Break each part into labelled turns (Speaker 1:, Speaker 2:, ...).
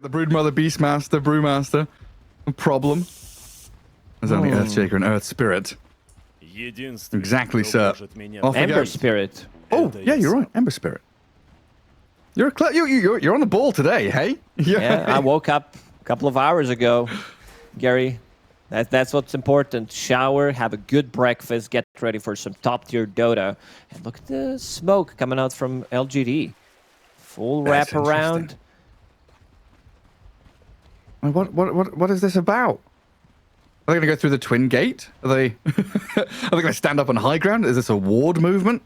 Speaker 1: The Broodmother, Beastmaster, Brewmaster. Problem. There's only Earthshaker and Earth Spirit. Exactly, sir.
Speaker 2: Ember Spirit.
Speaker 1: Oh, yeah, you're right. Ember Spirit. You're on the ball today, hey?
Speaker 2: Yeah, I woke up a couple of hours ago, Gary. That's what's important. Shower, have a good breakfast, get ready for some top-tier Dota. And look at the smoke coming out from LGD. Full wrap around.
Speaker 1: What is this about? Are they going to go through the Twin Gate? Are they going to stand up on high ground? Is this a ward movement?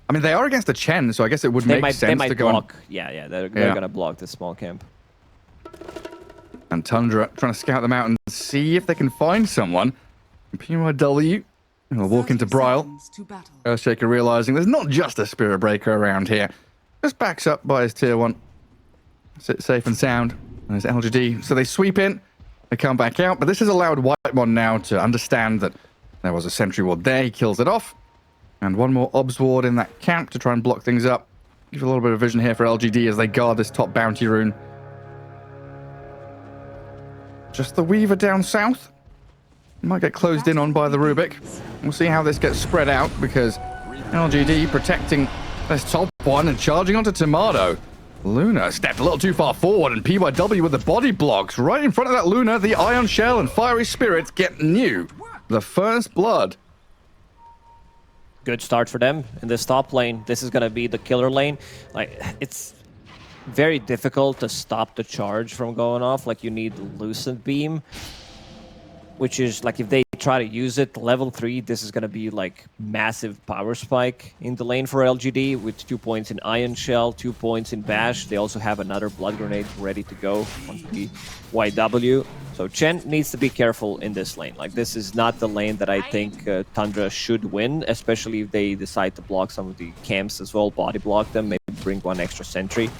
Speaker 1: I mean, they are against the Chen, so I guess it would make sense to go
Speaker 2: block. They're going to block the small camp.
Speaker 1: And Tundra trying to scout them out and see if they can find someone. PYW will walk into Bryle. Earthshaker realizing there's not just a Spirit Breaker around here. Just backs up by his tier 1. Sit safe and sound. And there's LGD. So they sweep in. They come back out. But this has allowed Whitemon now to understand that there was a sentry ward there. He kills it off. And one more obs ward in that camp to try and block things up. Give a little bit of vision here for LGD as they guard this top bounty rune. Just the Weaver down south. Might get closed in on by the Rubik. We'll see how this gets spread out because LGD protecting this top one and charging onto Tomato. Luna stepped a little too far forward and PYW with the body blocks. Right in front of that Luna, the Ion Shell and Fiery Spirit get new. The first blood.
Speaker 2: Good start for them in this top lane. This is going to be the killer lane. Like, it's very difficult to stop the charge from going off. Like, you need Lucent Beam, which is like if they try to use it level 3, this is going to be like massive power spike in the lane for LGD with 2 points in Ion Shell, 2 points in Bash. They also have another Blood Grenade ready to go on the YW. So Chen needs to be careful in this lane. Like, this is not the lane that I think Tundra should win, especially if they decide to block some of the camps as well, body block them, maybe bring one extra sentry.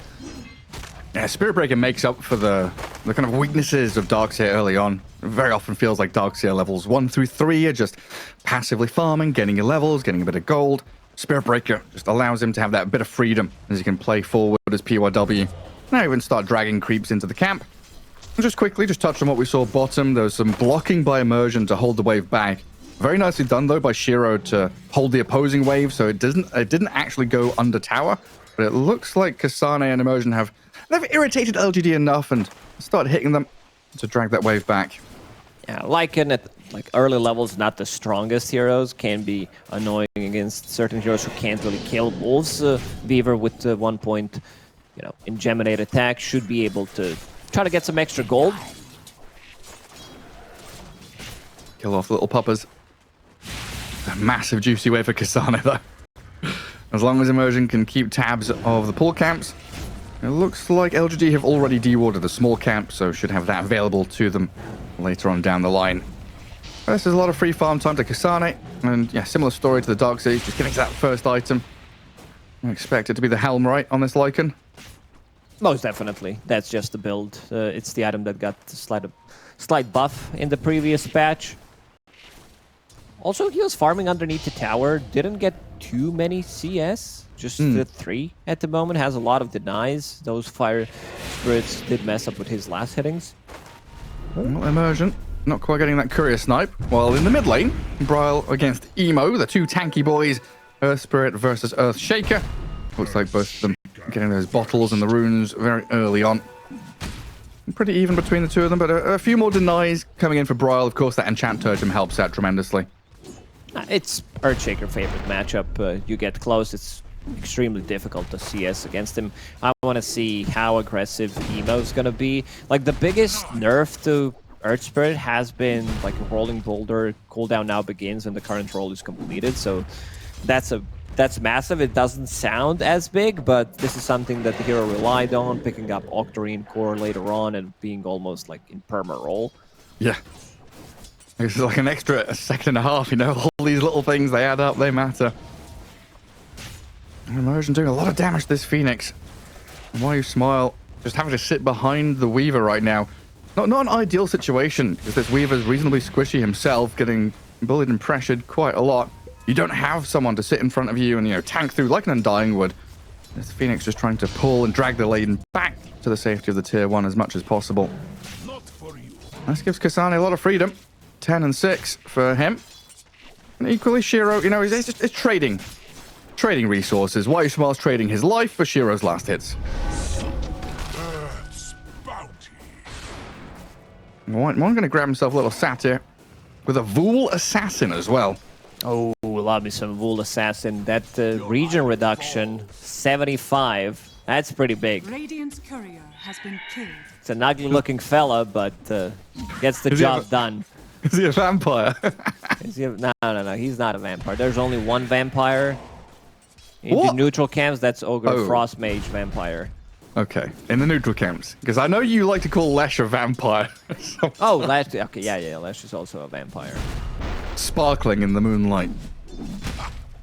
Speaker 1: Yeah, Spirit Breaker makes up for the kind of weaknesses of Darkseer early on. It very often feels like Darkseer levels 1 through 3 are just passively farming, getting your levels, getting a bit of gold. Spirit Breaker just allows him to have that bit of freedom as he can play forward as PYW. Now even start dragging creeps into the camp. And just quickly, just touch on what we saw bottom. There was some blocking by Immersion to hold the wave back. Very nicely done though by Shiro to hold the opposing wave, so it didn't actually go under tower. But it looks like Kasane and Immersion they've irritated LGD enough and started hitting them to drag that wave back.
Speaker 2: Yeah, Lycan at like early levels, not the strongest heroes, can be annoying against certain heroes who can't really kill wolves. Beaver with 1 point, Ingeminate attack should be able to try to get some extra gold.
Speaker 1: Kill off little puppers. A massive juicy wave for Kasane though. As long as Immersion can keep tabs of the pull camps. It looks like LGD have already dewarded the small camp, so should have that available to them later on down the line. This is a lot of free farm time to Kasane, and yeah, similar story to the Darkseer, just getting to that first item. I expect it to be the Helm, right, on this Lycan?
Speaker 2: Most definitely. That's just the build. It's the item that got a slight buff in the previous patch. Also, he was farming underneath the tower, didn't get too many CS. Just the 3 at the moment, has a lot of denies. Those Fire Spirits did mess up with his last hittings.
Speaker 1: Well, Immersion, not quite getting that courier snipe. While in the mid lane, Bryle against Emo, the 2 tanky boys. Earth Spirit versus Earthshaker. Looks like both of them getting those bottles and the runes very early on. Pretty even between the two of them, but a few more denies coming in for Bryle. Of course, that Enchant Totem helps out tremendously.
Speaker 2: It's Earthshaker favorite matchup. You get close, it's extremely difficult to CS against him. I want to see how aggressive Emo's going to be. Like, the biggest nerf to Earth Spirit has been like a Rolling Boulder cooldown now begins when the current roll is completed. So that's massive. It doesn't sound as big, but this is something that the hero relied on, picking up Octarine Core later on and being almost like in perma roll.
Speaker 1: Yeah. It's like an extra second and a half, all these little things, they add up, they matter. Immersion doing a lot of damage to this Phoenix. And why you smile, just having to sit behind the Weaver right now. Not an ideal situation, because this Weaver's reasonably squishy himself, getting bullied and pressured quite a lot. You don't have someone to sit in front of you and, tank through like an Undying would. This Phoenix just trying to pull and drag the lane back to the safety of the tier 1 as much as possible. This gives Kasane a lot of freedom. 10 and 6 for him. And equally, Shiro, you know, it's trading. Trading resources. Why Smile's trading his life for Shiro's last hits. White Mon going to grab himself a little satyr with a Vool Assassin as well.
Speaker 2: Oh, love me some Vool Assassin. That region reduction, 75. That's pretty big.
Speaker 3: Radiant's courier has been killed.
Speaker 2: It's an ugly-looking fella, but gets the job done.
Speaker 1: Is he a vampire?
Speaker 2: No. He's not a vampire. There's only one vampire. In the neutral camps, that's Ogre Frost Mage vampire.
Speaker 1: Okay, in the neutral camps. Because I know you like to call Lesh a vampire.
Speaker 2: Oh, Lesh. Okay, yeah. Lesh is also a vampire.
Speaker 1: Sparkling in the moonlight.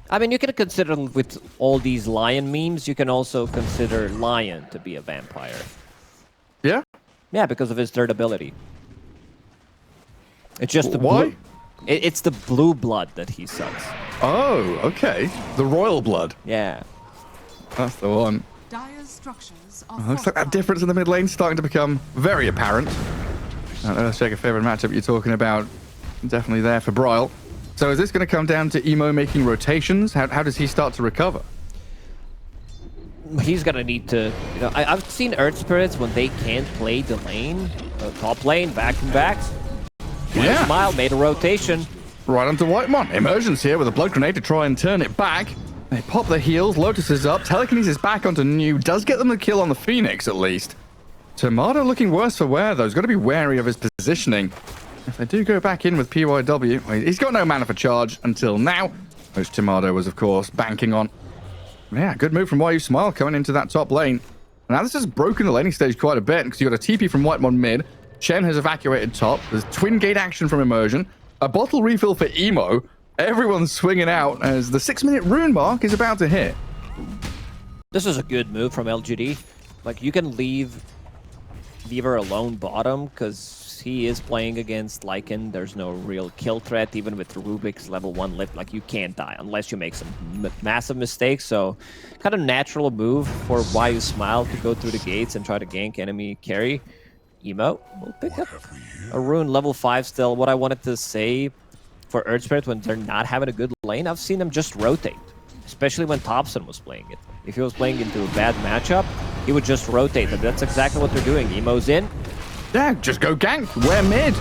Speaker 2: I mean, you can consider with all these lion memes, you can also consider Lion to be a vampire.
Speaker 1: Yeah?
Speaker 2: Yeah, because of his third ability. It's just the
Speaker 1: why?
Speaker 2: It's the blue blood that he sucks.
Speaker 1: Oh, okay. The royal blood.
Speaker 2: Yeah.
Speaker 1: That's the one.
Speaker 3: Dire's structures are
Speaker 1: Looks like that difference in the mid lane starting to become very apparent. Let's check a favorite matchup you're talking about. Definitely there for Bryle. So is this going to come down to Emo making rotations? How does he start to recover?
Speaker 2: He's gonna need to, you know, I've seen Earth Spirits when they can't play the lane, top lane, back and backs.
Speaker 1: Yeah.
Speaker 2: Smile made a rotation.
Speaker 1: Right onto Whitemon. Immersion's here with a blood grenade to try and turn it back. They pop the heals. Lotus is up. Telekinesis back onto New. Does get them the kill on the Phoenix, at least. Tomato looking worse for wear, though. He's got to be wary of his positioning. If they do go back in with PYW, he's got no mana for charge until now, which Tomato was, of course, banking on. Yeah, good move from YU Smile coming into that top lane. Now, this has broken the laning stage quite a bit, because you've got a TP from Whitemon mid. Chen has evacuated top. There's twin gate action from Immersion. A bottle refill for Emo. Everyone's swinging out as the 6-minute rune mark is about to hit.
Speaker 2: This is a good move from LGD. Like, you can leave Weaver alone bottom, because he is playing against Lycan. There's no real kill threat, even with Rubik's level 1 lift. Like, you can't die unless you make some massive mistakes. So, kind of natural move for YU Smile to go through the gates and try to gank enemy carry. Emo will pick up a rune level 5 still. What I wanted to say for Earth Spirit when they're not having a good lane, I've seen them just rotate, especially when Thompson was playing it. If he was playing into a bad matchup, he would just rotate, and that's exactly what they're doing. Emo's in.
Speaker 1: Yeah, just go gank. We're mid.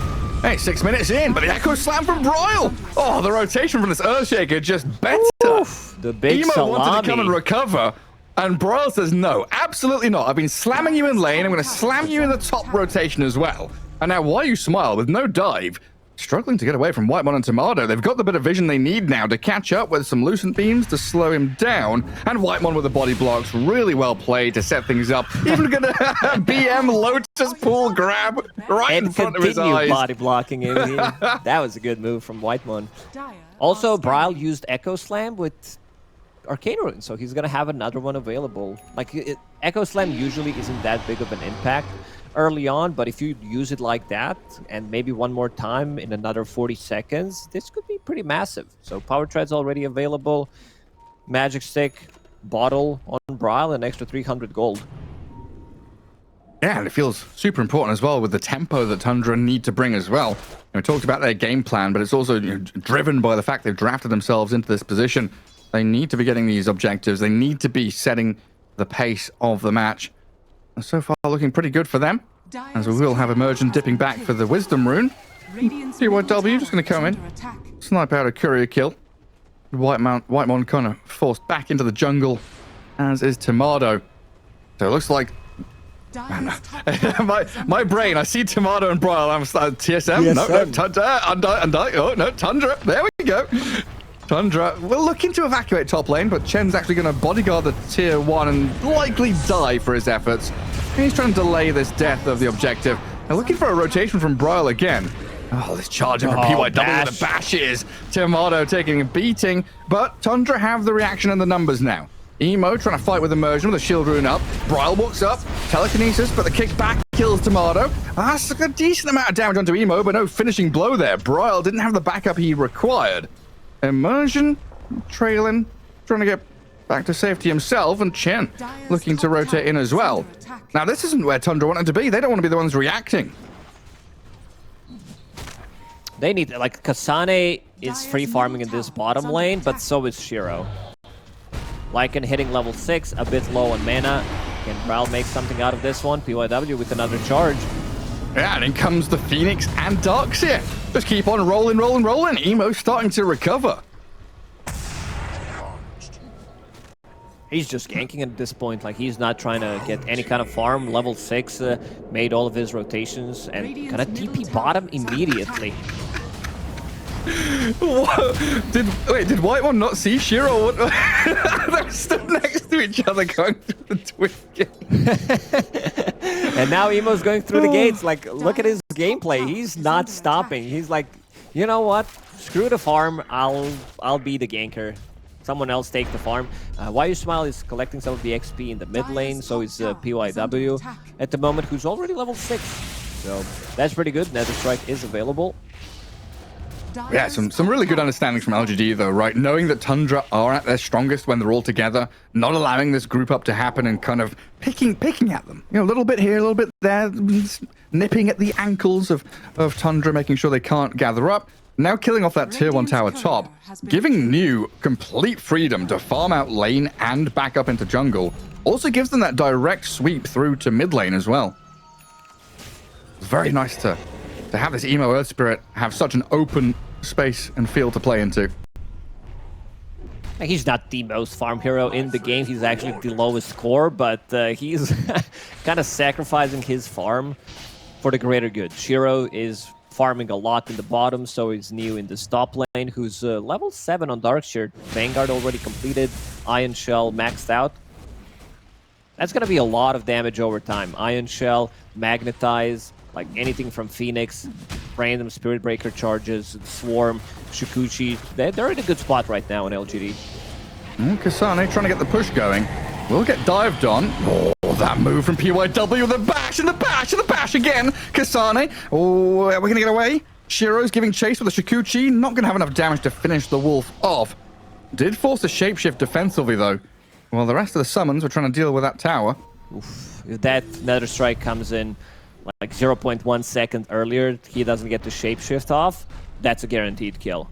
Speaker 1: Hey, 6 minutes in, but the Echo Slam from Bryle. Oh, the rotation from this Earthshaker just better.
Speaker 2: Oof, the big
Speaker 1: Emo
Speaker 2: salami.
Speaker 1: wanted to come and recover, and Bryle says, no, absolutely not. I've been slamming you in lane. I'm going to slam you in the top rotation as well. And now YU Smile with no dive, struggling to get away from Whitemon and Tomato. They've got the bit of vision they need now to catch up with some Lucent Beams to slow him down. And Whitemon with the body blocks, really well played to set things up. Even gonna BM Lotus pool grab right in front of his eyes.
Speaker 2: Body blocking him. That was a good move from Whitemon. Also, Bryle used Echo Slam with Arcane Rune, so he's gonna have another one available. Like, Echo Slam usually isn't that big of an impact early on, but if you use it like that and maybe one more time in another 40 seconds, this could be pretty massive. So Power Tread's already available. Magic Stick, Bottle on Bryle, an extra 300 gold.
Speaker 1: Yeah, and it feels super important as well with the tempo that Tundra need to bring as well. We talked about their game plan, but it's also driven by the fact they've drafted themselves into this position. They need to be getting these objectives. They need to be setting the pace of the match. So far, looking pretty good for them, as we will have Immersion dipping back for the Wisdom Rune. PYW just going to come in, snipe out a courier kill. Whitemon kind of forced back into the jungle, as is Tomato. So it looks like... my brain, I see Tomato and Bryle, I'm TSM, no, Tundra, oh no, Tundra, there we go. Tundra will look to evacuate top lane, but Chen's actually going to bodyguard the tier 1 and likely die for his efforts. He's trying to delay this death of the objective. They're looking for a rotation from Bryle again. Oh, this charging from PYW with the bashes. Tomato taking a beating, but Tundra have the reaction and the numbers now. Emo trying to fight with Immersion with a shield rune up. Bryle walks up, telekinesis, but the kick back kills Tomato. That's a decent amount of damage onto Emo, but no finishing blow there. Bryle didn't have the backup he required. Immersion trailing, trying to get back to safety himself, and Chen looking to rotate in as well. Now, this isn't where Tundra wanted to be. They don't want to be the ones reacting.
Speaker 2: They need, like, Kasane is free farming in this bottom lane, but so is Shiro. Lycan hitting level 6, a bit low on mana. Can Brawl make something out of this one? PYW with another charge.
Speaker 1: Yeah, and in comes the Phoenix and Darkseer. Just keep on rolling, rolling, rolling. Emo's starting to recover.
Speaker 2: He's just ganking at this point. Like, he's not trying to get any kind of farm. Level 6 made all of his rotations and gonna TP bottom immediately.
Speaker 1: Did White One not see Shiro? They stood next to each other going through the twin gate.
Speaker 2: And now Emo's going through the gates. Like, look at his gameplay. He's not stopping. He's like, you know what? Screw the farm. I'll be the ganker. Someone else take the farm. Why You Smile is collecting some of the XP in the mid lane. So is PYW at the moment, who's already level 6. So that's pretty good. Nether Strike is available.
Speaker 1: Yeah, some really good understandings from LGD though, right? Knowing that Tundra are at their strongest when they're all together, not allowing this group up to happen and kind of picking at them. You know, a little bit here, a little bit there, nipping at the ankles of Tundra, making sure they can't gather up. Now killing off that tier 1 tower top, giving New complete freedom to farm out lane and back up into jungle. Also gives them that direct sweep through to mid lane as well. It's very nice to have this Emo Earth Spirit have such an open space and field to play into.
Speaker 2: He's not the most farm hero in the game. He's actually the lowest core, but he's kind of sacrificing his farm for the greater good. Shiro is farming a lot in the bottom, so is New in the top lane, who's level 7 on Darkseer. Vanguard already completed, Iron Shell maxed out. That's going to be a lot of damage over time. Iron Shell, Magnetize, like anything from Phoenix, random Spirit Breaker charges, Swarm, Shukuchi. They're in a good spot right now in LGD.
Speaker 1: Kasane trying to get the push going. Will get dived on. Oh, that move from PYW. The bash and the bash and the bash again. Kasane. Oh, are we going to get away? Shiro's giving chase with the Shukuchi. Not going to have enough damage to finish the wolf off. Did force a shapeshift defensively, though. Well, the rest of the summons were trying to deal with that tower.
Speaker 2: Oof. If that Nether Strike comes in like 0.1 second earlier, he doesn't get the shapeshift off, that's a guaranteed kill.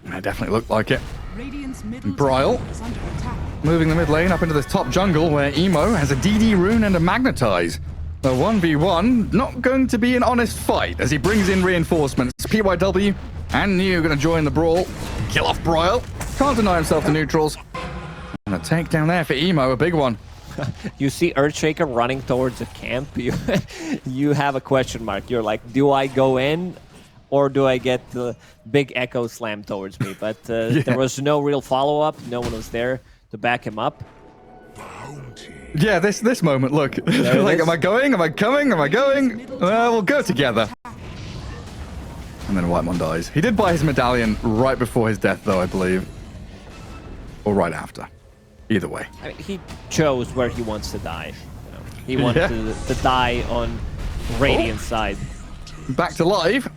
Speaker 1: It definitely looked like it.
Speaker 3: Brawl
Speaker 1: Moving the mid lane up into this top jungle where Emo has a DD rune and a Magnetize. A 1v1, not going to be an honest fight as he brings in reinforcements. PYW and New going to join the brawl. Kill off Broil. Can't deny himself to neutrals. And a takedown there for Emo, a big one.
Speaker 2: You see Earthshaker running towards a camp, you have a question mark. You're like, do I go in or do I get the big echo slam towards me? But
Speaker 1: Yeah.
Speaker 2: There was no real follow-up. No one was there to back him up.
Speaker 1: Yeah, this moment, look. Like, am I going? Am I coming? Am I going? We'll go together. And then White Mon dies. He did buy his medallion right before his death, though, I believe. Or right after. Either way.
Speaker 2: I mean, he chose where he wants to die. You know, he wanted to die on Radiant's side.
Speaker 1: Back to life.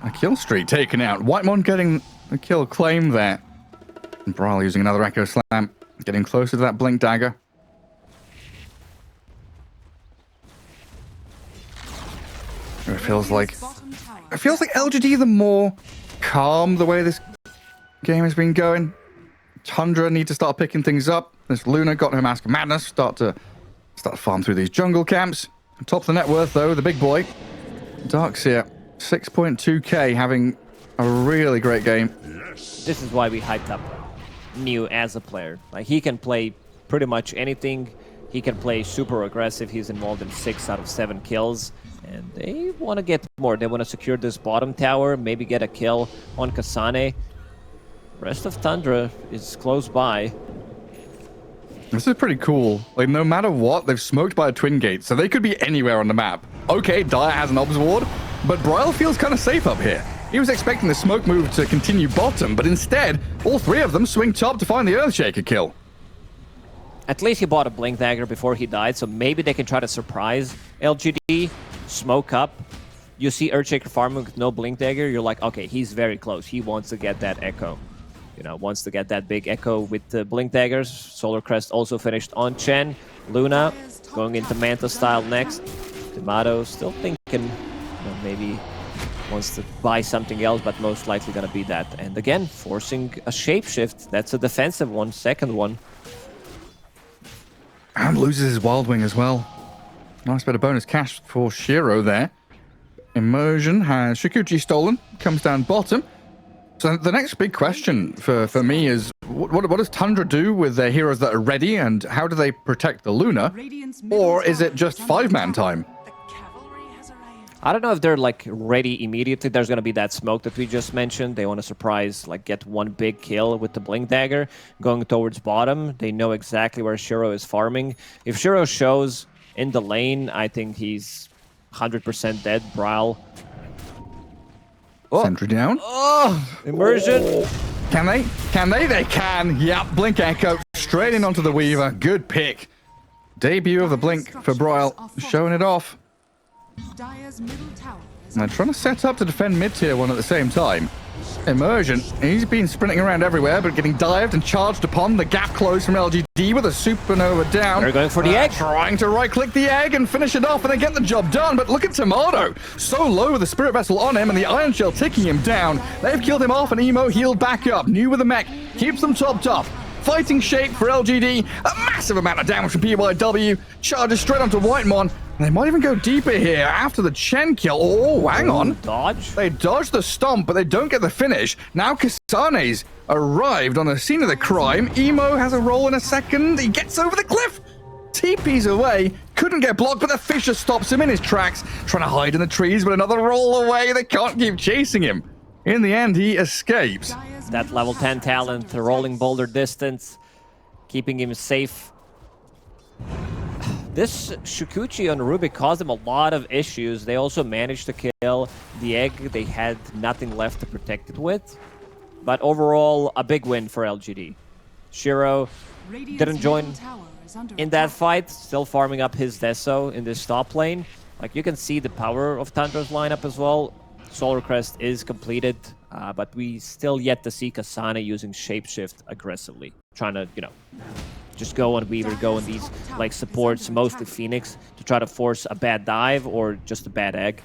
Speaker 1: A kill streak taken out. Whitemon getting a kill claim there. And Brawl using another Echo Slam. Getting closer to that Blink Dagger. It feels like LGD the more calm the way this game has been going. Tundra need to start picking things up. This Luna got her Mask of Madness. Start to farm through these jungle camps. On top of the net worth though, the big boy, Darkseer, 6.2k, having a really great game.
Speaker 2: This is why we hyped up New as a player. Like, he can play pretty much anything. He can play super aggressive. He's involved in 6 out of 7 kills. And they want to get more. They want to secure this bottom tower, maybe get a kill on Kasane. Rest of Tundra is close by.
Speaker 1: This is pretty cool. Like, no matter what, they've smoked by a twin gate, so they could be anywhere on the map. Okay, Dire has an obs ward, but Broil feels kind of safe up here. He was expecting the smoke move to continue bottom, but instead, all 3 of them swing top to find the Earthshaker kill.
Speaker 2: At least he bought a Blink Dagger before he died, so maybe they can try to surprise LGD, smoke up. You see Earthshaker farming with no Blink Dagger, you're like, okay, he's very close. He wants to get that Echo. you know, wants to get that big echo with the Blink Daggers. Solar Crest also finished on Chen. Luna going into Manta style next. Tomato still thinking, you know, maybe wants to buy something else, but most likely gonna be that. And again, forcing a shapeshift. That's a defensive one, second one.
Speaker 1: And loses his Wild Wing as well. Nice bit of bonus cash for Shiro there. Immersion has Shikuchi stolen, comes down bottom. So the next big question for me is, what does Tundra do with their heroes that are ready, and how do they protect the Luna? Or is it just 5-man time?
Speaker 2: I don't know if they're like ready immediately. There's gonna be that smoke that we just mentioned. They want to surprise, like get one big kill with the Blink Dagger going towards bottom. They know exactly where Shiro is farming. If Shiro shows in the lane, I think he's 100% dead. Brawl.
Speaker 1: Oh. Sentry down.
Speaker 2: Oh, immersion.
Speaker 1: Can they? Can they? They can. Yep, Blink Echo straight in onto the Weaver. Good pick. Debut of the Blink for Broil, showing it off. And they're trying to set up to defend mid-tier one at the same time. Immersion, he's been sprinting around everywhere, but getting dived and charged upon. The gap closed from LGD with a supernova down.
Speaker 2: They're going for the egg.
Speaker 1: Trying to right-click the egg and finish it off, and they get the job done. But look at Tomato. So low with the Spirit Vessel on him and the Iron Shell ticking him down. They've killed him off, and Emo healed back up. New with the mech, keeps them topped up. Fighting shape for LGD. A massive amount of damage from PYW. Charges straight onto Whitemon. And they might even go deeper here after the Chen kill. Oh, hang on.
Speaker 2: Dodge?
Speaker 1: They dodge the stomp, but they don't get the finish. Now Kasane's arrived on the scene of the crime. Emo has a roll in a second. He gets over the cliff. TP's away. Couldn't get blocked, but the Fisher stops him in his tracks. Trying to hide in the trees, but another roll away. They can't keep chasing him. In the end, he escapes.
Speaker 2: That level 10 talent, the rolling boulder distance, keeping him safe. This Shikuchi on Rubik caused them a lot of issues. They also managed to kill the egg. They had nothing left to protect it with. But overall, a big win for LGD. Shiro didn't join in that fight, still farming up his Deso in this top lane. Like, you can see the power of Tundra's lineup as well. Solar Crest is completed, but we still yet to see Kasane using Shapeshift aggressively. Trying to, you know, just go on Weaver, go on these like supports, mostly Phoenix, to try to force a bad dive or just a bad egg.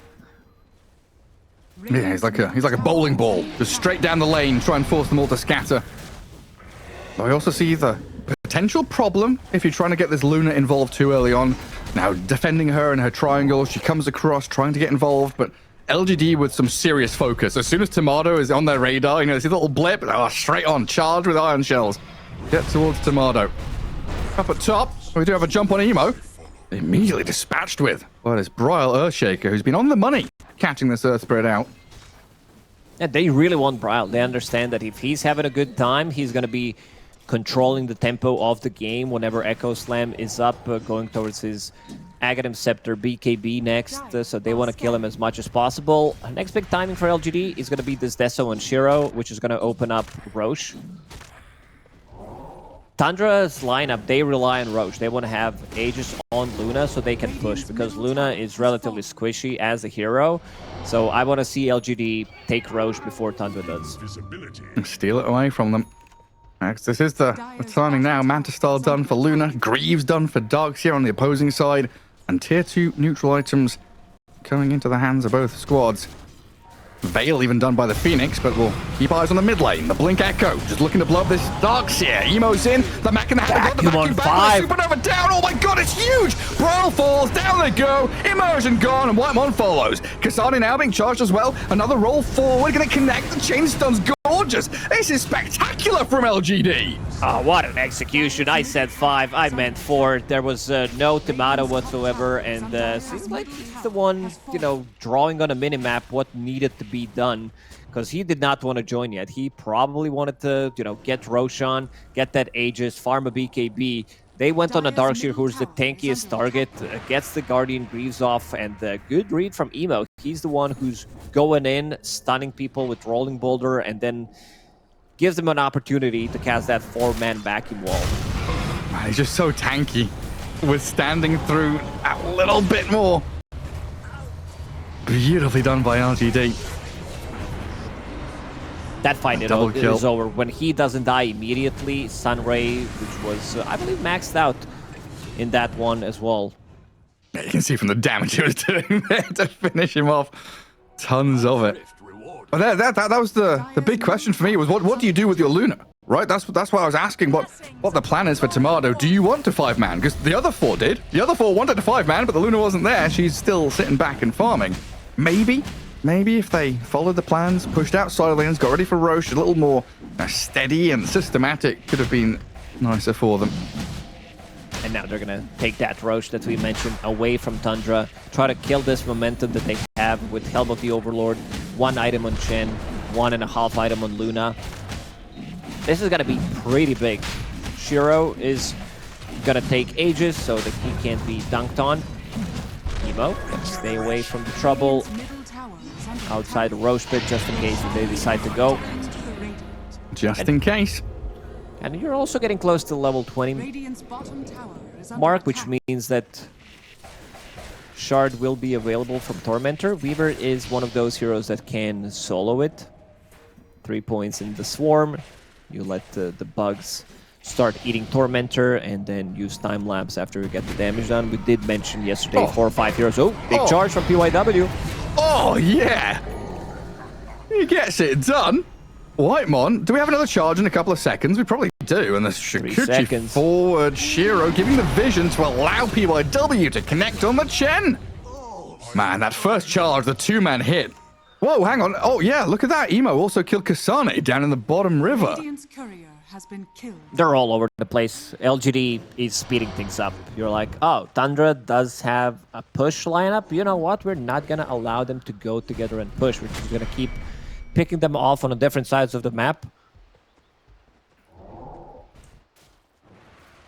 Speaker 1: Yeah, he's like a bowling ball, just straight down the lane, try and force them all to scatter. But I also see the potential problem if you're trying to get this Luna involved too early on. Now defending her in her triangle, she comes across trying to get involved, but LGD with some serious focus. As soon as Tomato is on their radar, you know, see the little blip, straight on, charge with Iron Shells. Get towards Tomato. Up at top, we do have a jump on Emo. Immediately dispatched with. Well, it's Broil Earthshaker, who's been on the money, catching this Earth Spirit out.
Speaker 2: Yeah, they really want Broil. They understand that if he's having a good time, he's going to be controlling the tempo of the game whenever Echo Slam is up, going towards his Aghanim Scepter BKB next, so they want to kill him as much as possible. Next big timing for LGD is going to be this Deso and Shiro, which is going to open up Roche. Tundra's lineup, they rely on Roche. They want to have Aegis on Luna so they can push, because Luna is relatively squishy as a hero. So I want to see LGD take Roche before Tundra does.
Speaker 1: Steal it away from them. Next, this is the timing now. Manta Star done for Luna. Greaves done for Darkseer on the opposing side. And tier 2 neutral items coming into the hands of both squads. Veil even done by the Phoenix, but we'll keep eyes on the mid lane. The Blink Echo just looking to blow up this Darkseer. Emo's in. The Mac in the hand. The Mac in back. Supernova down. Oh my god, it's huge. Brawl falls. Down they go. Immersion gone. And Whitemon follows. Kasane now being charged as well. Another roll forward. Going to connect. The chain stun's gorgeous. This is spectacular from LGD.
Speaker 2: Oh, what an execution. I said 5. I meant 4. There was no Tomato whatsoever. And seems like he's the one, you know, drawing on a minimap what needed to be done, because he did not want to join yet. He probably wanted to, you know, get Roshan, get that Aegis, farm a BKB. They went on a Darkseer, who's the tankiest target, gets the Guardian Greaves off, and good read from Emo. He's the one who's going in, stunning people with Rolling Boulder, and then gives them an opportunity to cast that 4-man vacuum wall.
Speaker 1: He's just so tanky, withstanding through a little bit more. Beautifully done by LGD.
Speaker 2: that fight is over. When he doesn't die immediately, Sunray, which was, I believe, maxed out in that one as well.
Speaker 1: Yeah, you can see from the damage he was doing there to finish him off. Tons of it. But that was the big question for me was what do you do with your Luna? Right? That's why I was asking what the plan is for Tomato. Do you want to 5-man? Because the other 4 did. The other 4 wanted to 5-man, but the Luna wasn't there. She's still sitting back and farming. Maybe if they followed the plans, pushed out side lanes, got ready for Roche, a little more steady and systematic, could have been nicer for them.
Speaker 2: And now they're going to take that Roche that we mentioned away from Tundra, try to kill this momentum that they have with Helm of the Overlord, 1 item on Chen, 1.5 item on Luna. This is going to be pretty big. Shiro is going to take ages so that he can't be dunked on. Emo can stay away from the trouble outside the Roche pit just in case they decide to go.
Speaker 1: Just in case.
Speaker 2: And you're also getting close to level 20 mark, which means that Shard will be available from Tormentor. Weaver is one of those heroes that can solo it. 3 points in the Swarm. You let the bugs start eating Tormentor and then use time lapse after you get the damage done. We did mention yesterday 4 or 5 heroes. Oh, big charge from PYW.
Speaker 1: Oh, yeah. He gets it done. Whitemon, do we have another charge in a couple of seconds? We probably do. And the Shikuchi forward Shiro giving the vision to allow PYW to connect on the Chen. Man, that first charge, the 2-man hit. Whoa, hang on. Oh, yeah, look at that. Emo also killed Kasane down in the bottom river.
Speaker 3: Has been killed.
Speaker 2: They're all over the place. LGD is speeding things up. You're like, oh, Tundra does have a push lineup. You know what? We're not going to allow them to go together and push. We're just going to keep picking them off on the different sides of the map.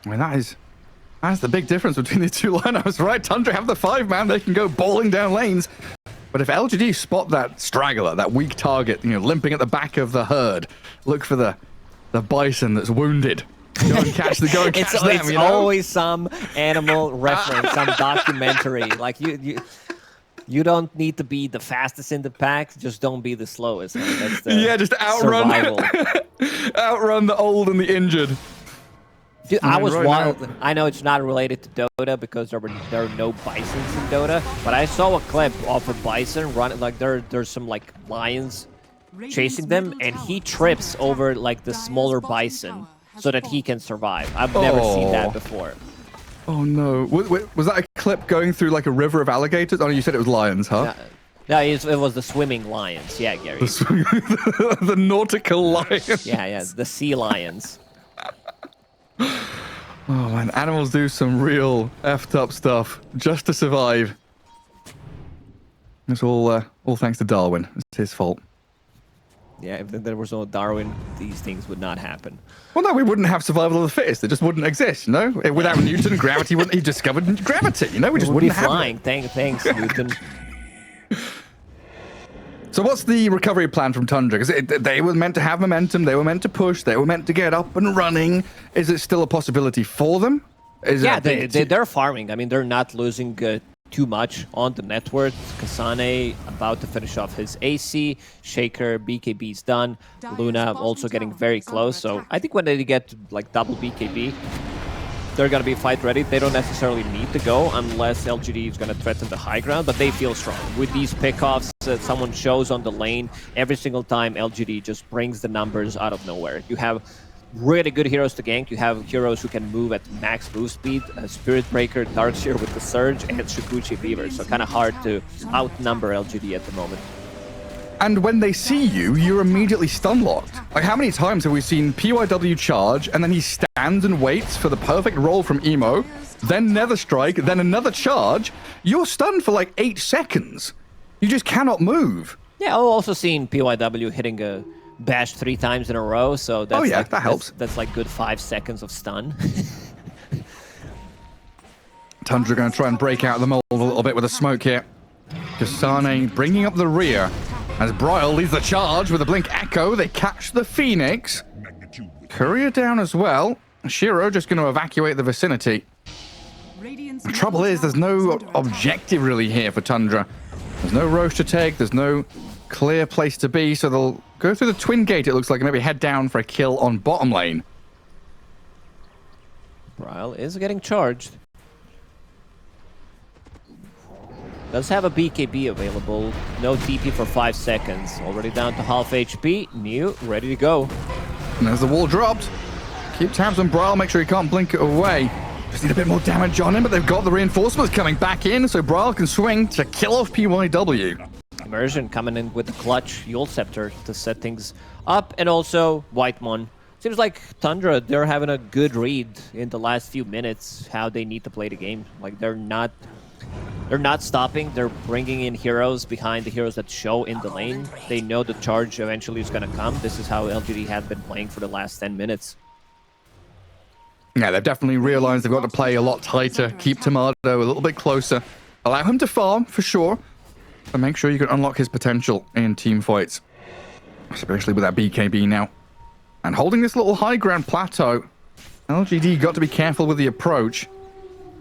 Speaker 1: I mean, that's the big difference between the 2 lineups, right? Tundra have the 5-man. They can go bowling down lanes. But if LGD spot that straggler, that weak target, limping at the back of the herd, look for the bison that's wounded. Go and catch them.
Speaker 2: It's always some animal reference, some documentary. Like you don't need to be the fastest in the pack. Just don't be the slowest. Like, that's the
Speaker 1: just outrun, outrun the old and the injured.
Speaker 2: Dude, I was wild. I know it's not related to Dota because there are no bisons in Dota, but I saw a clip of a bison running. Like there's some like lions chasing them, and he trips over like the smaller bison so that he can survive. I've never seen that before.
Speaker 1: Oh no! Was that a clip going through like a river of alligators? Oh, you said it was lions, huh?
Speaker 2: No, it was the swimming lions. Yeah, Gary.
Speaker 1: The nautical lions.
Speaker 2: Yeah, the sea lions.
Speaker 1: Oh man, animals do some real effed up stuff just to survive. It's all thanks to Darwin. It's his fault.
Speaker 2: Yeah, if there was no Darwin, these things would not happen.
Speaker 1: Well, no, we wouldn't have survival of the fittest. It just wouldn't exist, Without Newton, gravity wouldn't. He discovered gravity, We just wouldn't have
Speaker 2: flying. Thanks, Newton.
Speaker 1: So what's the recovery plan from Tundra? Because they were meant to have momentum, they were meant to push, they were meant to get up and running. Is it still a possibility for them?
Speaker 2: They're farming. I mean, they're not losing too much on the network. Kasane about to finish off his AC. Shaker, BKB's done. Luna also getting very close. So I think when they get like double BKB, they're going to be fight ready. They don't necessarily need to go unless LGD is going to threaten the high ground, but they feel strong. With these pickoffs that someone shows on the lane, every single time LGD just brings the numbers out of nowhere. You have really good heroes to gank. You have heroes who can move at max move speed. Spirit Breaker, Darkseer with the Surge, and Shikuchi Beaver. So kind of hard to outnumber LGD at the moment.
Speaker 1: And when they see you, you're immediately stun locked. Like, how many times have we seen PYW charge, and then he stands and waits for the perfect roll from Emo, then Nether Strike, then another charge? You're stunned for like 8 seconds. You just cannot move.
Speaker 2: Yeah, I've also seen PYW hitting a bash 3 times in a row, so that's
Speaker 1: that helps.
Speaker 2: That's like good 5 seconds of stun.
Speaker 1: Tundra going to try and break out of the mold a little bit with a smoke here. Kasane bringing up the rear. As Bryle leads the charge with a Blink Echo, they catch the Phoenix. Courier down as well. Shiro just going to evacuate the vicinity. The trouble is, there's no objective really here for Tundra. There's no Roche to take, there's no clear place to be, so they'll go through the twin gate, it looks like, and maybe head down for a kill on bottom lane.
Speaker 2: Ryle is getting charged. Does have a BKB available. No TP for 5 seconds. Already down to half HP. New, ready to go.
Speaker 1: And there's the wall dropped. Keep tabs on Braille, make sure he can't blink it away. Just need a bit more damage on him, but they've got the reinforcements coming back in, so Braille can swing to kill off PYW.
Speaker 2: Immersion coming in with the clutch Yule Scepter to set things up, and also Whitemon. Seems like Tundra, they're having a good read in the last few minutes how they need to play the game. Like they're not stopping. They're bringing in heroes behind the heroes that show in the lane. They know the charge eventually is going to come. This is how LGD has been playing for the last 10 minutes.
Speaker 1: Yeah, they've definitely realized they've got to play a lot tighter, keep Tomato a little bit closer, allow him to farm for sure, but make sure you can unlock his potential in team fights, especially with that BKB now. And holding this little high ground plateau, LGD got to be careful with the approach.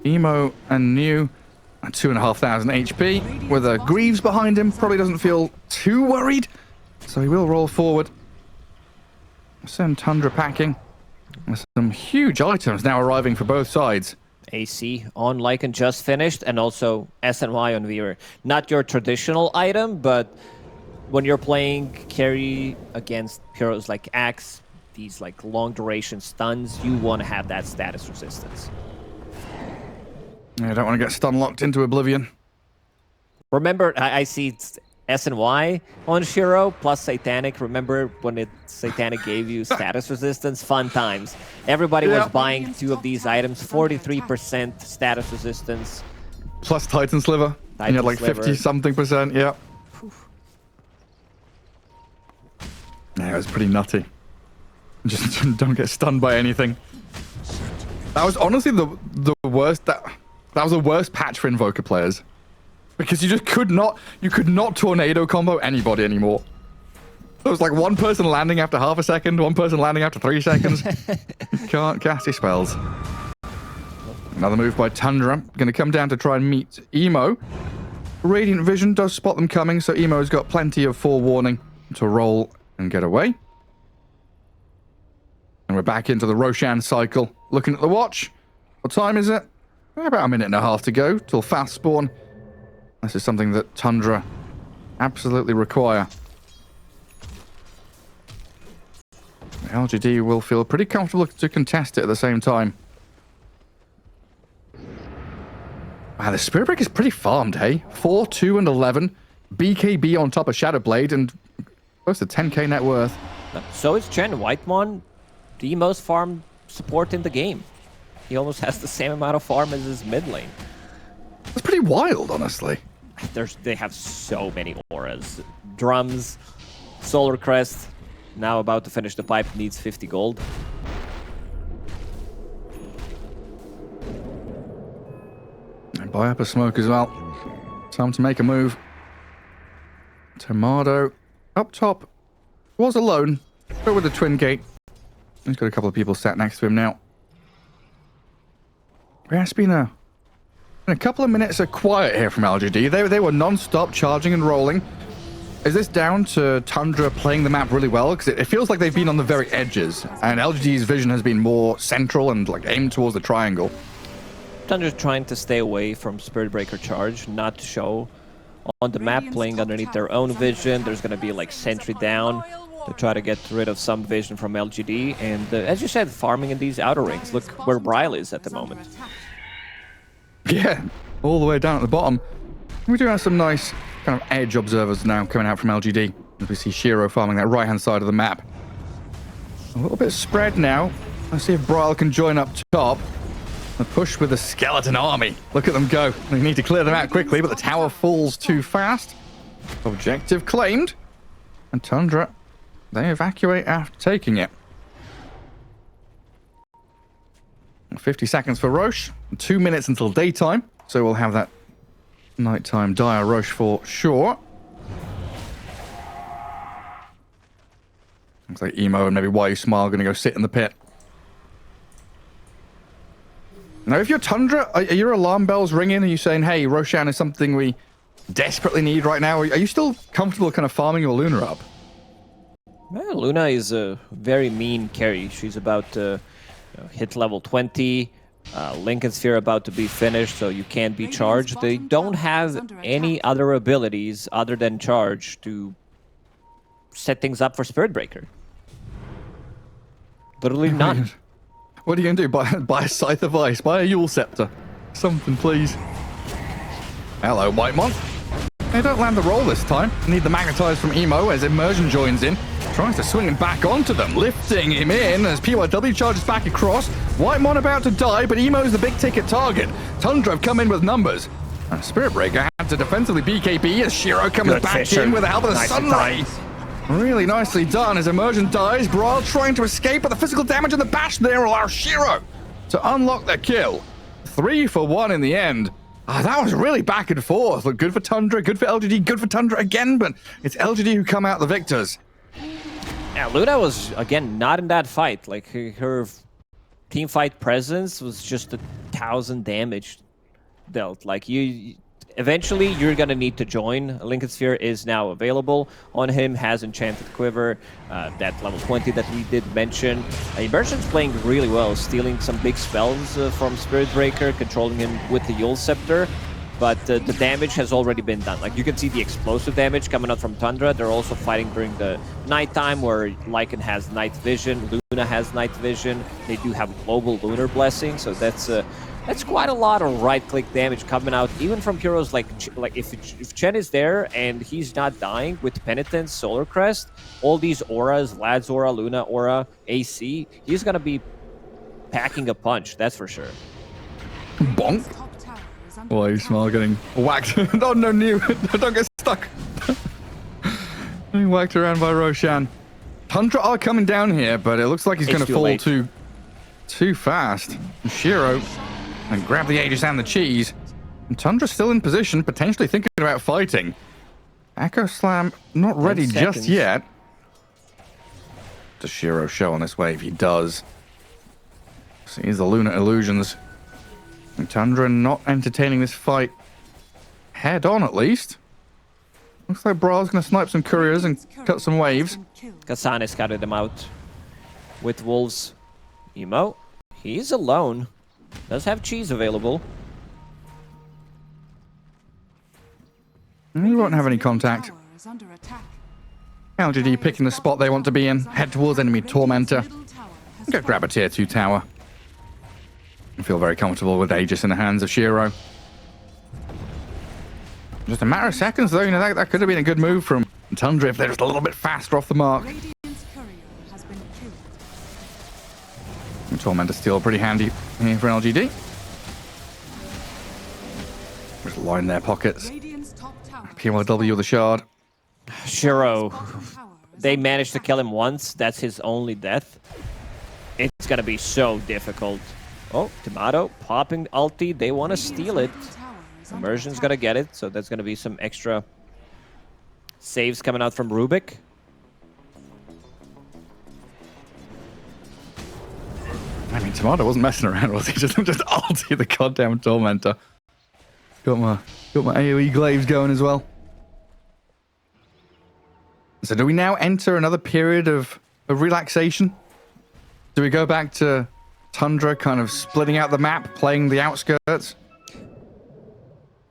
Speaker 1: Emo and New at 2,500 HP, with a Greaves behind him, probably doesn't feel too worried, so he will roll forward. Send Tundra packing. There's some huge items now arriving for both sides.
Speaker 2: AC on Lycan just finished, and also SNY on Weaver. Not your traditional item, but when you're playing carry against heroes like Axe, these like long duration stuns, you want to have that status resistance.
Speaker 1: Yeah, I don't want to get stun locked into oblivion.
Speaker 2: Remember, I see SNY on Shiro plus Satanic. Remember when Satanic gave you status resistance? Fun times. Everybody was buying 2 of these items. 43% status resistance.
Speaker 1: Plus Titan Sliver. And you had like 50-something%, yeah. Yeah, it was pretty nutty. Just don't get stunned by anything. That was honestly the worst. That was the worst patch for Invoker players. Because you just could not tornado combo anybody anymore. It was like one person landing after half a second, one person landing after 3 seconds. Can't cast your spells. Another move by Tundra. Going to come down to try and meet Emo. Radiant Vision does spot them coming, so Emo's got plenty of forewarning to roll and get away. And we're back into the Roshan cycle. Looking at the watch. What time is it? About a minute and a half to go till fast spawn. This is something that Tundra absolutely require. LGD will feel pretty comfortable to contest it at the same time. Wow, the Spirit Break is pretty farmed, hey? 4, 2, and 11. BKB on top of Shadowblade and close to 10k net worth.
Speaker 2: So is Chen. Whitemon, the most farmed support in the game. He almost has the same amount of farm as his mid lane.
Speaker 1: That's pretty wild, honestly.
Speaker 2: They have so many auras. Drums, Solar Crest, now about to finish the pipe, needs 50 gold.
Speaker 1: And buy up a smoke as well. Time to make a move. Tomato up top. Was alone, but with the twin gate. He's got a couple of people sat next to him now. Yeah, it's been a couple of minutes of quiet here from LGD. They were non-stop charging and rolling. Is this down to Tundra playing the map really well? Because it feels like they've been on the very edges, and LGD's vision has been more central and like aimed towards the triangle.
Speaker 2: Tundra's trying to stay away from Spirit Breaker charge, not to show on the map, playing underneath their own vision. There's going to be like sentry down to try to get rid of some vision from LGD. And as you said, farming in these outer rings. Look where Bryle is at the moment.
Speaker 1: Yeah, all the way down at the bottom. We do have some nice kind of edge observers now coming out from LGD. As we see Shiro farming that right-hand side of the map. A little bit spread now. Let's see if Bryle can join up top. A push with the skeleton army. Look at them go. They need to clear them out quickly, but the tower falls too fast. Objective claimed. And Tundra, they evacuate after taking it. 50 seconds for Roche. 2 minutes until daytime. So we'll have that nighttime dire Roche for sure. Looks like Emo and maybe Why You Smile going to go sit in the pit. Now, if you're Tundra, are your alarm bells ringing? Are you saying, hey, Roshan is something we desperately need right now? Are you still comfortable kind of farming your Luna up?
Speaker 2: Well, Luna is a very mean carry. She's about to hit level 20. Lincoln Sphere about to be finished, so you can't be charged. They don't have any other abilities other than charge to set things up for Spirit Breaker. Literally none.
Speaker 1: What are you going to do? Buy a Scythe of Ice? Buy a Yule Scepter? Something, please. Hello, Whitemon. They don't land the roll this time. Need the Magnetize from Emo as Immersion joins in. Tries to swing him back onto them, lifting him in as PYW charges back across. Whitemon about to die, but Emo's the big ticket target. Tundra have come in with numbers. And Spirit Breaker had to defensively BKB as Shiro comes back in with the help of the Sunray. Really nicely done as Immersion dies. Brawl trying to escape, but the physical damage and the bash there allow Shiro to unlock the kill. 3 for 1 in the end. That was really back and forth. Look, good for Tundra, good for LGD, good for Tundra again, but it's LGD who come out the victors.
Speaker 2: Yeah, Luna was, again, not in that fight. Like, her team fight presence was just 1,000 damage dealt. Like, eventually, you're going to need to join. Lincoln Sphere is now available on him, has Enchanted Quiver, that level 20 that we did mention. Immersion's playing really well, stealing some big spells from Spirit Breaker, controlling him with the Yule Scepter. But the damage has already been done. Like, you can see the explosive damage coming out from Tundra. They're also fighting during the nighttime where Lycan has night vision, Luna has night vision. They do have global lunar blessing, so that's quite a lot of right-click damage coming out, even from heroes like if Chen is there and he's not dying with Penitence, Solar Crest, all these auras, Lad's Aura, Luna Aura, AC, he's gonna be packing a punch, that's for sure.
Speaker 1: Bonk. Boy, you smell getting whacked. Oh no, new. Don't get stuck. Getting whacked around by Roshan. Tundra are coming down here, but it looks like he's going to fall too fast. Shiro and grab the Aegis and the cheese. And Tundra's still in position, potentially thinking about fighting. Echo Slam not ready just yet. Does Shiro show on this wave? He does. Sees the Lunar Illusions. And Tundra not entertaining this fight head on, at least. Looks like Brawl's going to snipe some couriers and cut some waves.
Speaker 2: Kasane scouted him out with Wolves. Emo, he's alone. Does have cheese available.
Speaker 1: He won't have any contact. LGD picking the spot they want to be in. Head towards enemy Tormentor. Go grab a tier 2 tower. I feel very comfortable with Aegis in the hands of Shiro. Just a matter of seconds, though. You know, that could have been a good move from Tundra if they're just a little bit faster off the mark. And Tormentor still pretty handy here for LGD. Just line their pockets. PYW with the shard.
Speaker 2: Shiro, they managed to kill him once. That's his only death. It's gonna be so difficult. Oh, Tomato popping ulti. They want to steal it. Immersion's gonna get it, so that's gonna be some extra saves coming out from Rubik.
Speaker 1: I mean, Tomato wasn't messing around, was he? Just ulti the goddamn Tormentor. Got my AoE glaives going as well. So do we now enter another period of relaxation? Do we go back to Tundra kind of splitting out the map, playing the outskirts?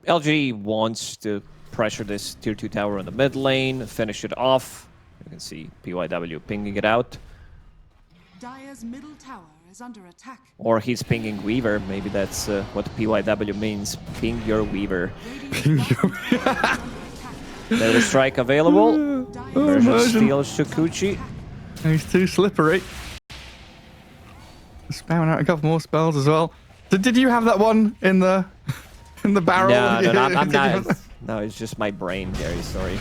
Speaker 2: LG wants to pressure this tier 2 tower in the mid lane, finish it off. You can see PYW pinging it out.
Speaker 3: Dire's middle tower is under attack.
Speaker 2: Or he's pinging Weaver. Maybe that's what PYW means. Ping your Weaver.
Speaker 1: Ping your...
Speaker 2: There's a strike available. Immersion steals Shukuchi.
Speaker 1: He's too slippery. Spamming out a couple more spells as well. Did you have that one in the barrel?
Speaker 2: No, I'm not. No, it's just my brain, Gary. Sorry.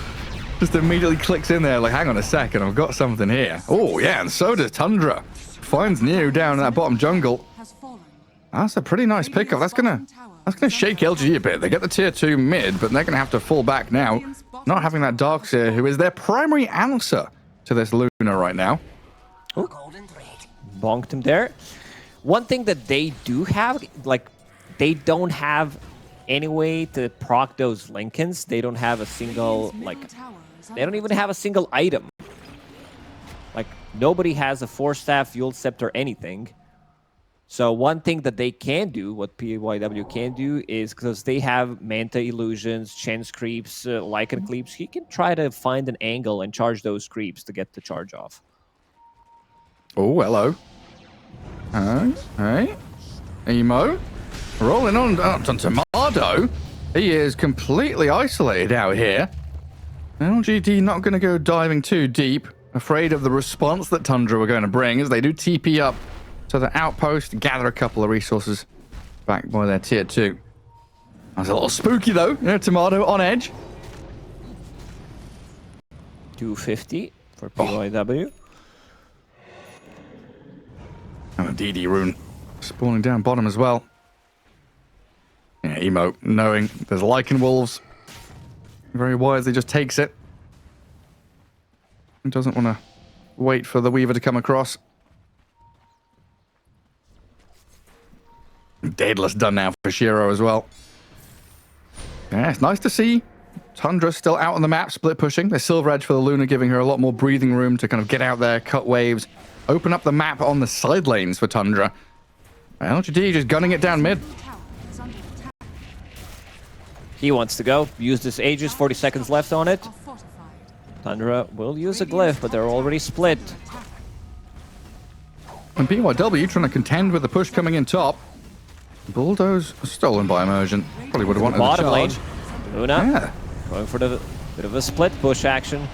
Speaker 1: Just immediately clicks in there like, hang on a second, I've got something here. Oh yeah, and so does Tundra. Finds New down in that bottom jungle. That's a pretty nice pickup. That's gonna shake LG a bit. They get the tier 2 mid, but they're gonna have to fall back now. Not having that Darkseer, who is their primary answer to this Luna right now.
Speaker 2: Ooh. Bonked him there. One thing that they do have, like, they don't have any way to proc those Lincolns. They don't have a single,
Speaker 3: Radiant's
Speaker 2: like,
Speaker 3: middle tower is
Speaker 2: they don't
Speaker 3: under
Speaker 2: even
Speaker 3: attack.
Speaker 2: have a single item. Like, nobody has a Force Staff, Fuel Scepter, anything. So one thing that they can do, what PYW can do, is because they have Manta Illusions, Chance Creeps, Lycan Creeps, he can try to find an angle and charge those creeps to get the charge off.
Speaker 1: Oh, hello. Hey. Emo. Rolling on Tomato. He is completely isolated out here. LGD not going to go diving too deep. Afraid of the response that Tundra were going to bring as they do TP up to the outpost, gather a couple of resources back by their tier 2. That's a little spooky though. Tomato on edge.
Speaker 2: 250 for PYW.
Speaker 1: And a DD rune spawning down bottom as well. Yeah, Emo knowing there's Lycan Wolves. Very wisely just takes it. He doesn't want to wait for the Weaver to come across. Daedalus done now for Shiro as well. Yeah, it's nice to see Tundra still out on the map, split pushing. There's Silver Edge for the Luna, giving her a lot more breathing room to kind of get out there, cut waves, open up the map on the side lanes for Tundra. LGD just gunning it down mid.
Speaker 3: Tower is under attack.
Speaker 2: He wants to go. Use this Aegis, 40 seconds left on it.
Speaker 3: Are fortified.
Speaker 2: Tundra will use a glyph, but they're already split.
Speaker 3: Attack.
Speaker 1: And BYW trying to contend with the push coming in top. Bulldoze stolen by Immersion. Probably would have wanted the
Speaker 2: Bottom lane.
Speaker 1: charge.
Speaker 2: Luna
Speaker 1: Yeah.
Speaker 2: going for the bit of a split push action.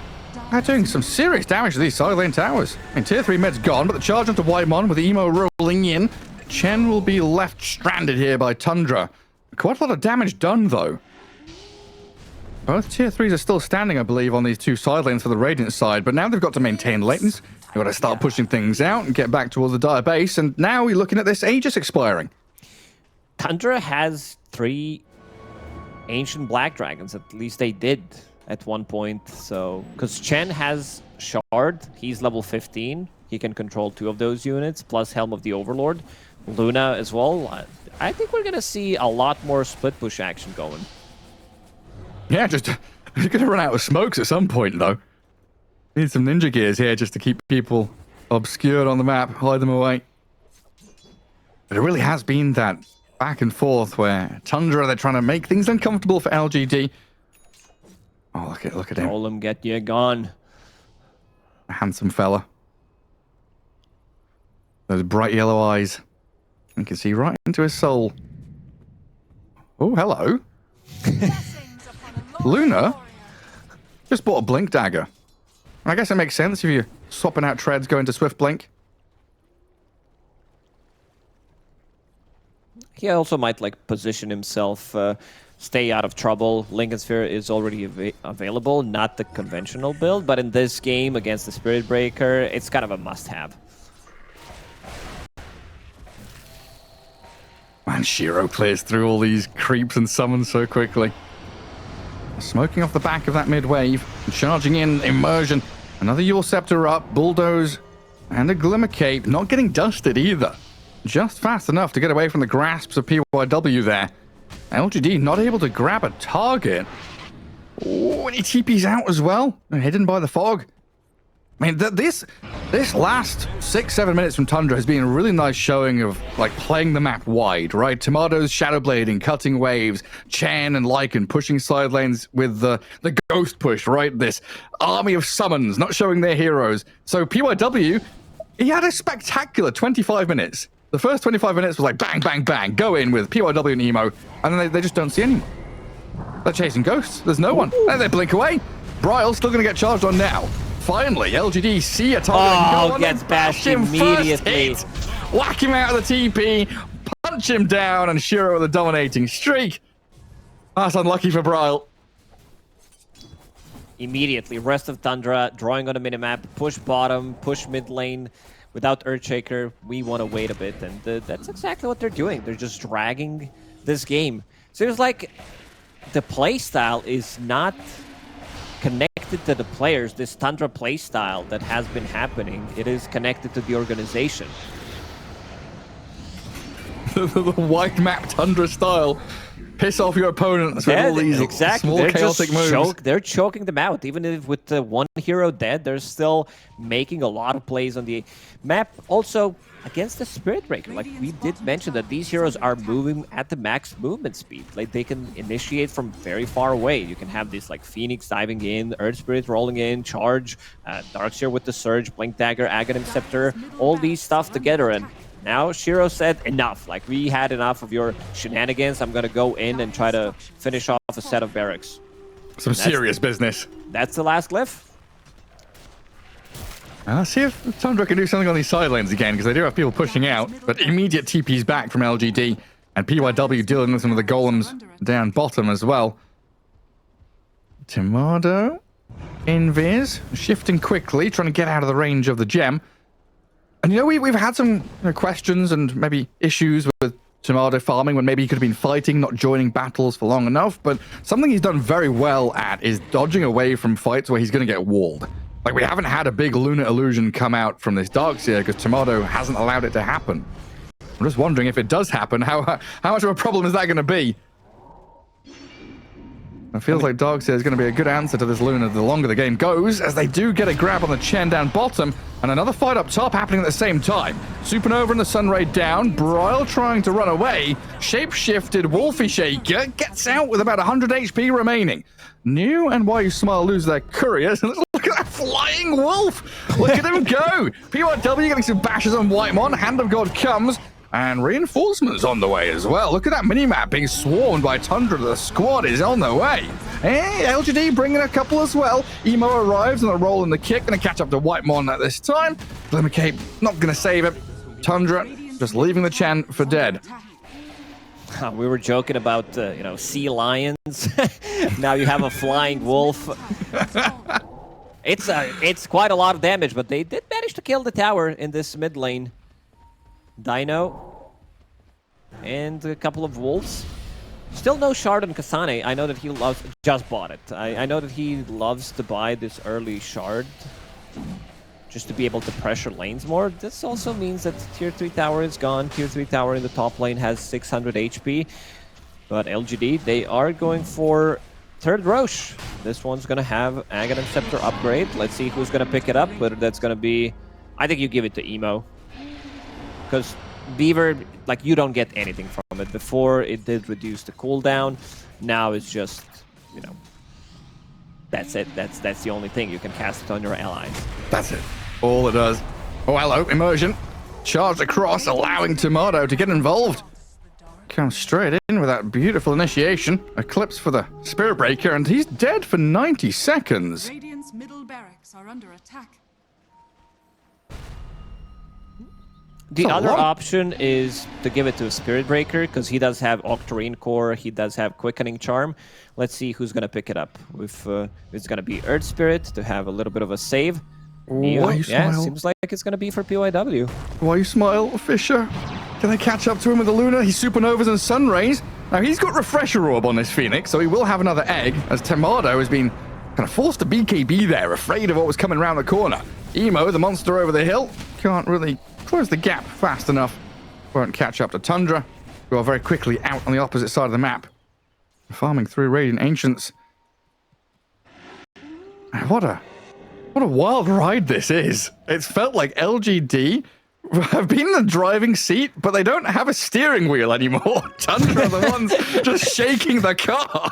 Speaker 1: They're doing some serious damage to these side lane towers. I mean, tier 3 mid's gone, but the charge onto Whitemon with Emo rolling in. Chen will be left stranded here by Tundra. Quite a lot of damage done, though. Both tier 3s are still standing, I believe, on these two side lanes for the Radiant side, but now they've got to maintain lanes. They've got to start pushing things out and get back towards the Dire base, and now we're looking at this Aegis expiring.
Speaker 2: Tundra has 3 ancient black dragons, at least they did at one point. So, because Chen has Shard, he's level 15. He can control 2 of those units, plus Helm of the Overlord. Luna as well. I think we're going to see a lot more split push action going.
Speaker 1: Yeah, just you're going to run out of smokes at some point, though. Need some ninja gears here just to keep people obscured on the map, hide them away. But it really has been that back and forth where Tundra, they're trying to make things uncomfortable for LGD. Oh, look at him.
Speaker 2: Roll him, get you gone.
Speaker 1: A handsome fella. Those bright yellow eyes. You can see right into his soul. Oh, hello. Luna just bought a blink dagger. I guess it makes sense if you're swapping out treads going to swift blink.
Speaker 2: He also might like position himself, stay out of trouble. Lincoln Sphere is already available, not the conventional build, but in this game against the Spirit Breaker, it's kind of a must-have.
Speaker 1: Man, Shiro clears through all these creeps and summons so quickly. Smoking off the back of that mid wave, and charging in Immersion. Another Yule Scepter up, Bulldoze, and a Glimmer Cape, not getting dusted either. Just fast enough to get away from the grasps of PYW there. LGD not able to grab a target. Oh, and he TP's out as well, hidden by the fog. I mean, this last 6-7 minutes from Tundra has been a really nice showing of like playing the map wide, right? Tomatoes shadow blading, cutting waves, Chen and Lycan pushing side lanes with the ghost push, right? This army of summons not showing their heroes. So PYW, he had a spectacular 25 minutes. The first 25 minutes was like bang, bang, bang, go in with PYW and Emo, and then they just don't see anyone. They're chasing ghosts. There's no one. And they blink away. Bryle still going to get charged on now. Finally, LGD see a target.
Speaker 2: Oh, gets bashed immediately.
Speaker 1: Whack him out of the TP, punch him down, and Shiro with a dominating streak. That's unlucky for Bryle.
Speaker 2: Immediately, rest of Tundra drawing on the minimap, push bottom, push mid lane. Without Earthshaker, we want to wait a bit, and that's exactly what they're doing. They're just dragging this game. So it's like the playstyle is not connected to the players, this Tundra playstyle that has been happening. It is connected to the organization.
Speaker 1: the wide map Tundra style. Piss off your opponents with all these
Speaker 2: exactly.
Speaker 1: small chaotic moves.
Speaker 2: They're choking them out. Even if with the one hero dead, they're still making a lot of plays on the map. Also, against the Spirit Breaker, like we did mention that these heroes are moving at the max movement speed. Like they can initiate from very far away. You can have this like Phoenix diving in, Earth Spirit rolling in, Charge, Darkseer with the Surge, Blink Dagger, Aghanim Scepter, all these stuff together. And now Shiro said enough. Like we had enough of your shenanigans. I'm gonna go in and try to finish off a set of barracks.
Speaker 1: Some serious business.
Speaker 2: That's the last glyph.
Speaker 1: Let's see if Tundra can do something on these side lanes again, because they do have people pushing out, but immediate TP's back from LGD, and PYW dealing with some of the golems down bottom as well. Timado, Invis, shifting quickly, trying to get out of the range of the gem. And you know, we've had some questions and maybe issues with Timado farming when maybe he could have been fighting, not joining battles for long enough, but something he's done very well at is dodging away from fights where he's going to get walled. Like, we haven't had a big Lunar Illusion come out from this Darkseer because Timado hasn't allowed it to happen. I'm just wondering if it does happen, how much of a problem is that going to be? It feels like Darkseer is going to be a good answer to this Luna the longer the game goes, as they do get a grab on the Chen down bottom, and another fight up top happening at the same time. Supernova and the Sunray down, Bryle trying to run away, shape-shifted Wolfie Shaker gets out with about 100 HP remaining. New and Why You Smile lose their couriers, and look at that flying wolf! Look at him go! PYW getting some bashes on Whitemon, Hand of God comes, and reinforcements on the way as well. Look at that minimap being swarmed by Tundra. The squad is on the way. Hey, LGD bringing a couple as well. Emo arrives on the roll and the kick. Going to catch up to Whitemon at this time. Glimmer Cape not going to save it. Tundra just leaving the Chen for dead.
Speaker 2: We were joking about, sea lions. Now you have a flying wolf. It's quite a lot of damage, but they did manage to kill the tower in this mid lane. Dino and a couple of wolves. Still no shard on Kasane. I know that he loves, just bought it. I know that he loves to buy this early shard just to be able to pressure lanes more. This also means that tier 3 tower is gone. Tier 3 tower in the top lane has 600 HP. But LGD, they are going for third Roche. This one's going to have Aghanim Scepter upgrade. Let's see who's going to pick it up. Whether that's going to be... I think you give it to Emo. Because Beaver, like, you don't get anything from it. Before, it did reduce the cooldown. Now it's just, that's it. That's the only thing. You can cast it on your allies.
Speaker 1: That's it. All it does. Oh, hello. Immersion. Charged across, allowing Timado to get involved. Comes straight in with that beautiful initiation. Eclipse for the Spirit Breaker, and he's dead for 90 seconds.
Speaker 3: Radiant's middle barracks are under attack.
Speaker 2: The other option is to give it to a Spirit Breaker, because he does have Octarine Core, he does have Quickening Charm. Let's see who's going to pick it up. If it's going to be Earth Spirit to have a little bit of a save.
Speaker 1: Why you
Speaker 2: yeah,
Speaker 1: smile?
Speaker 2: seems like it's going to be for PYW.
Speaker 1: Why you smile, Fisher? Can they catch up to him with the Luna? He's Supernovas and Sunrays. Now, he's got Refresher Orb on this Phoenix, so he will have another egg, as Timado has been kind of forced to BKB there, afraid of what was coming around the corner. Emo, the monster over the hill, can't really close the gap fast enough. Won't catch up to Tundra, who are very quickly out on the opposite side of the map. Farming through Radiant Ancients. What a wild ride this is. It's felt like LGD have been in the driving seat, but they don't have a steering wheel anymore. Tundra are the ones just shaking the car,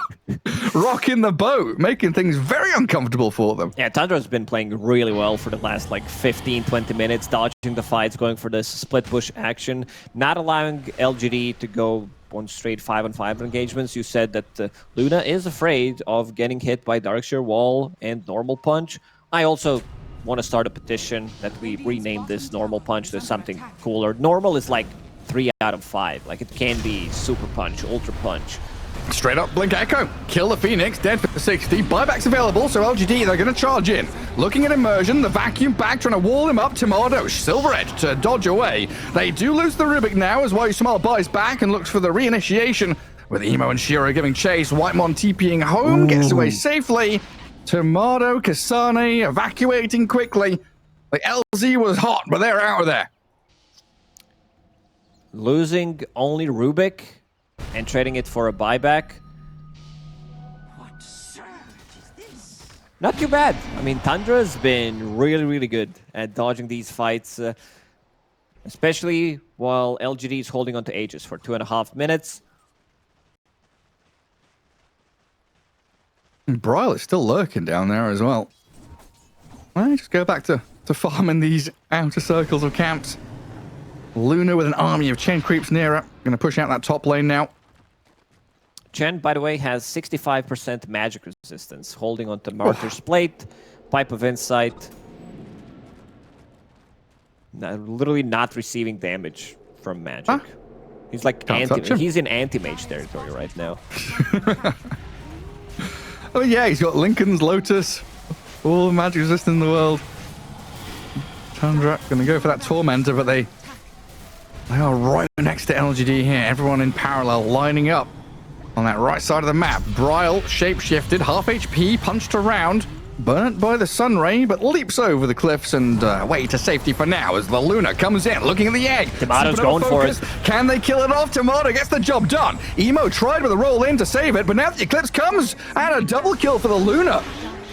Speaker 1: rocking the boat, making things very uncomfortable for them.
Speaker 2: Yeah, Tundra's been playing really well for the last 15-20 minutes, dodging the fights, going for this split push action, not allowing LGD to go on straight 5-on-5 engagements. You said that Luna is afraid of getting hit by Darkseer Wall and Normal Punch. I also want to start a petition that we rename this Normal Punch to something cooler. Normal is like 3 out of 5. Like, it can be Super Punch, Ultra Punch.
Speaker 1: Straight up Blink Echo. Kill the Phoenix, dead for 60. Buybacks available, so LGD, they're going to charge in. Looking at Immersion, the vacuum bag trying to wall him up. Timado, Silver Edge to dodge away. They do lose the Rubik now as Why You Smile buys back and looks for the reinitiation. With Emo and Shiro giving chase, Whitemon TPing home, gets away safely. Timado, Kasane evacuating quickly. Like, LZ was hot, but they're out of there.
Speaker 2: losing only Rubik and trading it for a buyback.
Speaker 4: What surge is this?
Speaker 2: Not too bad. I mean, Tundra's been really, really good at dodging these fights, especially while LGD is holding on to Aegis for 2.5 minutes.
Speaker 1: And Bryle is still lurking down there as well. Well, just go back to farming these outer circles of camps. Luna with an army of Chen creeps nearer. Going to push out that top lane now.
Speaker 2: Chen, by the way, has 65% magic resistance, holding on to Martyr's Plate, Pipe of Insight. Literally not receiving damage from magic.
Speaker 1: Huh?
Speaker 2: He's like he's in anti-mage territory right now.
Speaker 1: Oh yeah, he's got Lincoln's Lotus. All the magic resistance in the world. Tundra going to go for that Tormentor, but they are right next to LGD here. Everyone in parallel lining up on that right side of the map. Bryle shape-shifted, half HP, punched around, burnt by the sun ray, but leaps over the cliffs and way to safety for now as the Luna comes in, looking at the egg.
Speaker 2: Tomato's going for it.
Speaker 1: Can they kill it off? Tomato gets the job done. Emo tried with a roll in to save it, but now the Eclipse comes, and a double kill for the Luna.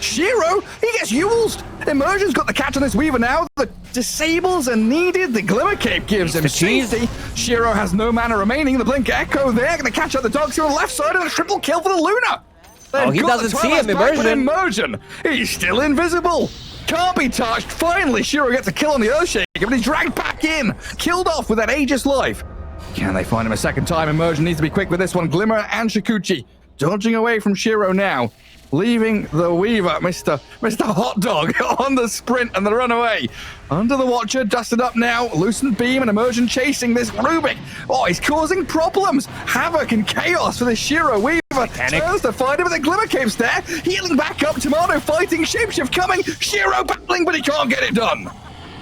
Speaker 1: Shiro, he gets Yules. Immersion's got the catch on this Weaver now. The disables are needed. The Glimmer Cape gives him safety. Shiro has no mana remaining. The Blink Echo there. Going to catch out the dogs on the left side, and a triple kill for the Luna.
Speaker 2: Oh, he doesn't see him,
Speaker 1: Immersion. He's still invisible. Can't be touched. Finally, Shiro gets a kill on the Earthshaker, but he's dragged back in. Killed off with that Aegis life. Can they find him a second time? Immersion needs to be quick with this one. Glimmer and Shikuchi dodging away from Shiro now. Leaving the Weaver, Mr. Hot Dog, on the sprint and the runaway. Under the Watcher, dusted up now. Lucent Beam and Immersion chasing this Rubik. Oh, he's causing problems. Havoc and chaos for the Shiro Weaver. Turns to find him with a Glimmer Cape there. Healing back up. Tomato fighting. Shapeshift coming. Shiro battling, but he can't get it done.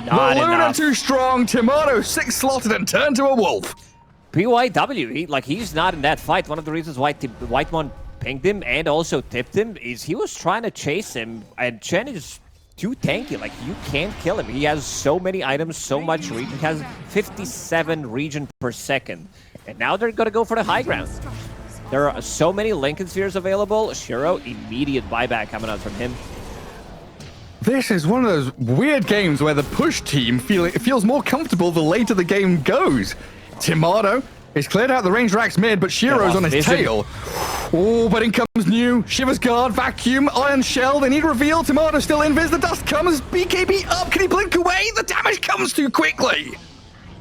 Speaker 2: Not
Speaker 1: the Luna
Speaker 2: enough.
Speaker 1: too strong. Tomato 6 slotted and turned to a wolf.
Speaker 2: PYW, he's not in that fight. One of the reasons why Whitemon pinged him and also tipped him is he was trying to chase him, and Chen is too tanky. Like, you can't kill him. He has so many items, so much region. He has 57 region per second. And now they're going to go for the high ground. There are so many Lincoln Spheres available. Shiro, immediate buyback coming out from him.
Speaker 1: This is one of those weird games where the push team feels more comfortable the later the game goes. Tomato is cleared out the range racks mid, but Shiro's on his tail. Oh, but in comes new. Shiver's Guard, Vacuum, Iron Shell. They need reveal. Tomato still invis. The dust comes. BKB up. Can he blink away? The damage comes too quickly.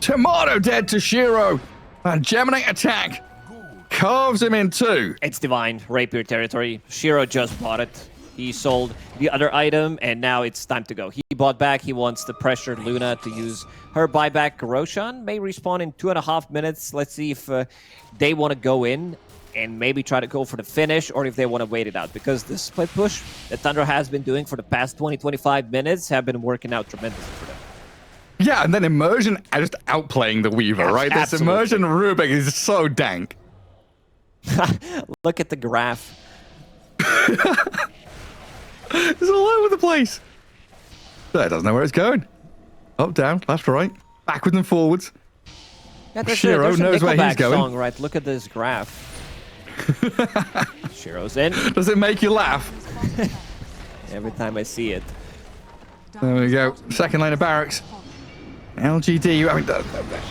Speaker 1: Tomato dead to Shiro. And Geminate attack carves him in two.
Speaker 2: It's Divine, Rapier territory. Shiro just bought it. He sold the other item, and now it's time to go. He bought back. He wants to pressure Luna to use her buyback. Roshan may respawn in 2.5 minutes. Let's see if they want to go in and maybe try to go for the finish, or if they want to wait it out. Because the split push that Tundra has been doing for the past 20-25 minutes have been working out tremendously for them.
Speaker 1: Yeah, and then Immersion just outplaying the Weaver, right? This Immersion Rubik is so dank.
Speaker 2: Look at the graph.
Speaker 1: It's all over the place. It doesn't know where it's going. Up, down, left, right, backwards and forwards.
Speaker 2: Yeah, there's
Speaker 1: Shiro
Speaker 2: a
Speaker 1: knows where he's going.
Speaker 2: Song, right? Look at this graph. Shiro's in.
Speaker 1: Does it make you laugh?
Speaker 2: Every time I see it.
Speaker 1: There we go. Second lane of barracks. LGD, I mean, the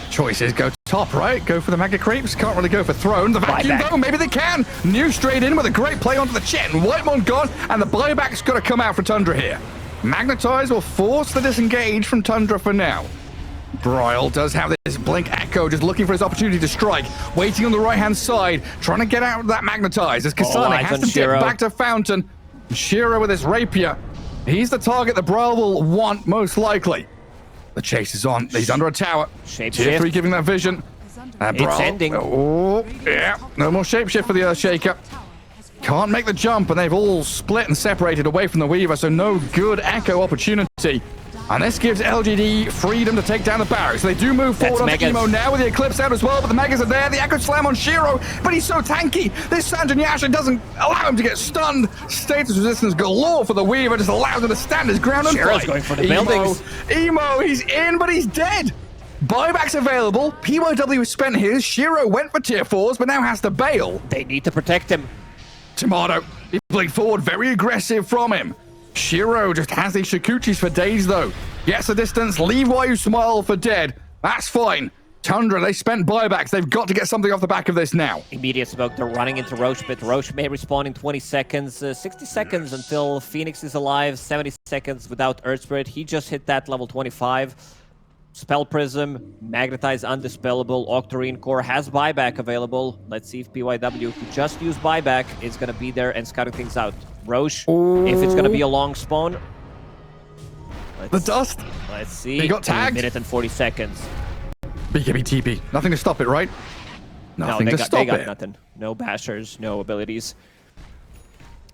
Speaker 1: choices go top, right? Go for the Mega Creeps. Can't really go for Throne. The Vacuum, though, maybe they can. New straight in with a great play onto the Chen. Whitemon gone, and the buyback's got to come out for Tundra here. Magnetize will force the disengage from Tundra for now. Bryle does have this Blink Echo, just looking for his opportunity to strike. Waiting on the right-hand side, trying to get out of that Magnetize as Kasane has to dip back to Fountain. Shiro with his Rapier. He's the target that Bryle will want, most likely. The chase is on. He's under a tower.
Speaker 2: Shapeshift.
Speaker 1: Tier 3 giving that vision.
Speaker 2: It's ending.
Speaker 1: Oh, yeah. No more Shapeshift for the Earthshaker. Can't make the jump, and they've all split and separated away from the Weaver, so no good Echo opportunity. And this gives LGD freedom to take down the barracks. They do move forward on Emo now with the Eclipse out as well, but the Megas are there. The Echo Slam on Shiro, but he's so tanky. This Sanjin Yasha doesn't allow him to get stunned. Status resistance galore for the Weaver, just allows him to stand his ground and
Speaker 2: Shiro's
Speaker 1: fight.
Speaker 2: going for the buildings.
Speaker 1: Emo, he's in, but he's dead. Buyback's available. PYW spent his. Shiro went for tier 4s, but now has to bail.
Speaker 2: They need to protect him.
Speaker 1: Tomato, he played forward, very aggressive from him. Shiro just has these Shikuchis for days, though. Gets the distance, leave while you smile for dead. That's fine. Tundra, they spent buybacks. They've got to get something off the back of this now.
Speaker 2: Immediate smoke, they're running into Roche, but Roche may respawn in 20 seconds. 60 seconds until Phoenix is alive, 70 seconds without Earth Spirit. He just hit that level 25. Spell Prism, Magnetize Undispellable, Octarine Core has buyback available. Let's see if PYW, who just used buyback, is going to be there and scouting things out. Roche, if it's going to be a long spawn.
Speaker 1: The dust.
Speaker 2: Let's see.
Speaker 1: He got tagged.
Speaker 2: 1 minute and 40 seconds.
Speaker 1: BKB TP. Nothing to stop it, right? Nothing to stop
Speaker 2: they got
Speaker 1: it.
Speaker 2: nothing. No bashers, no abilities.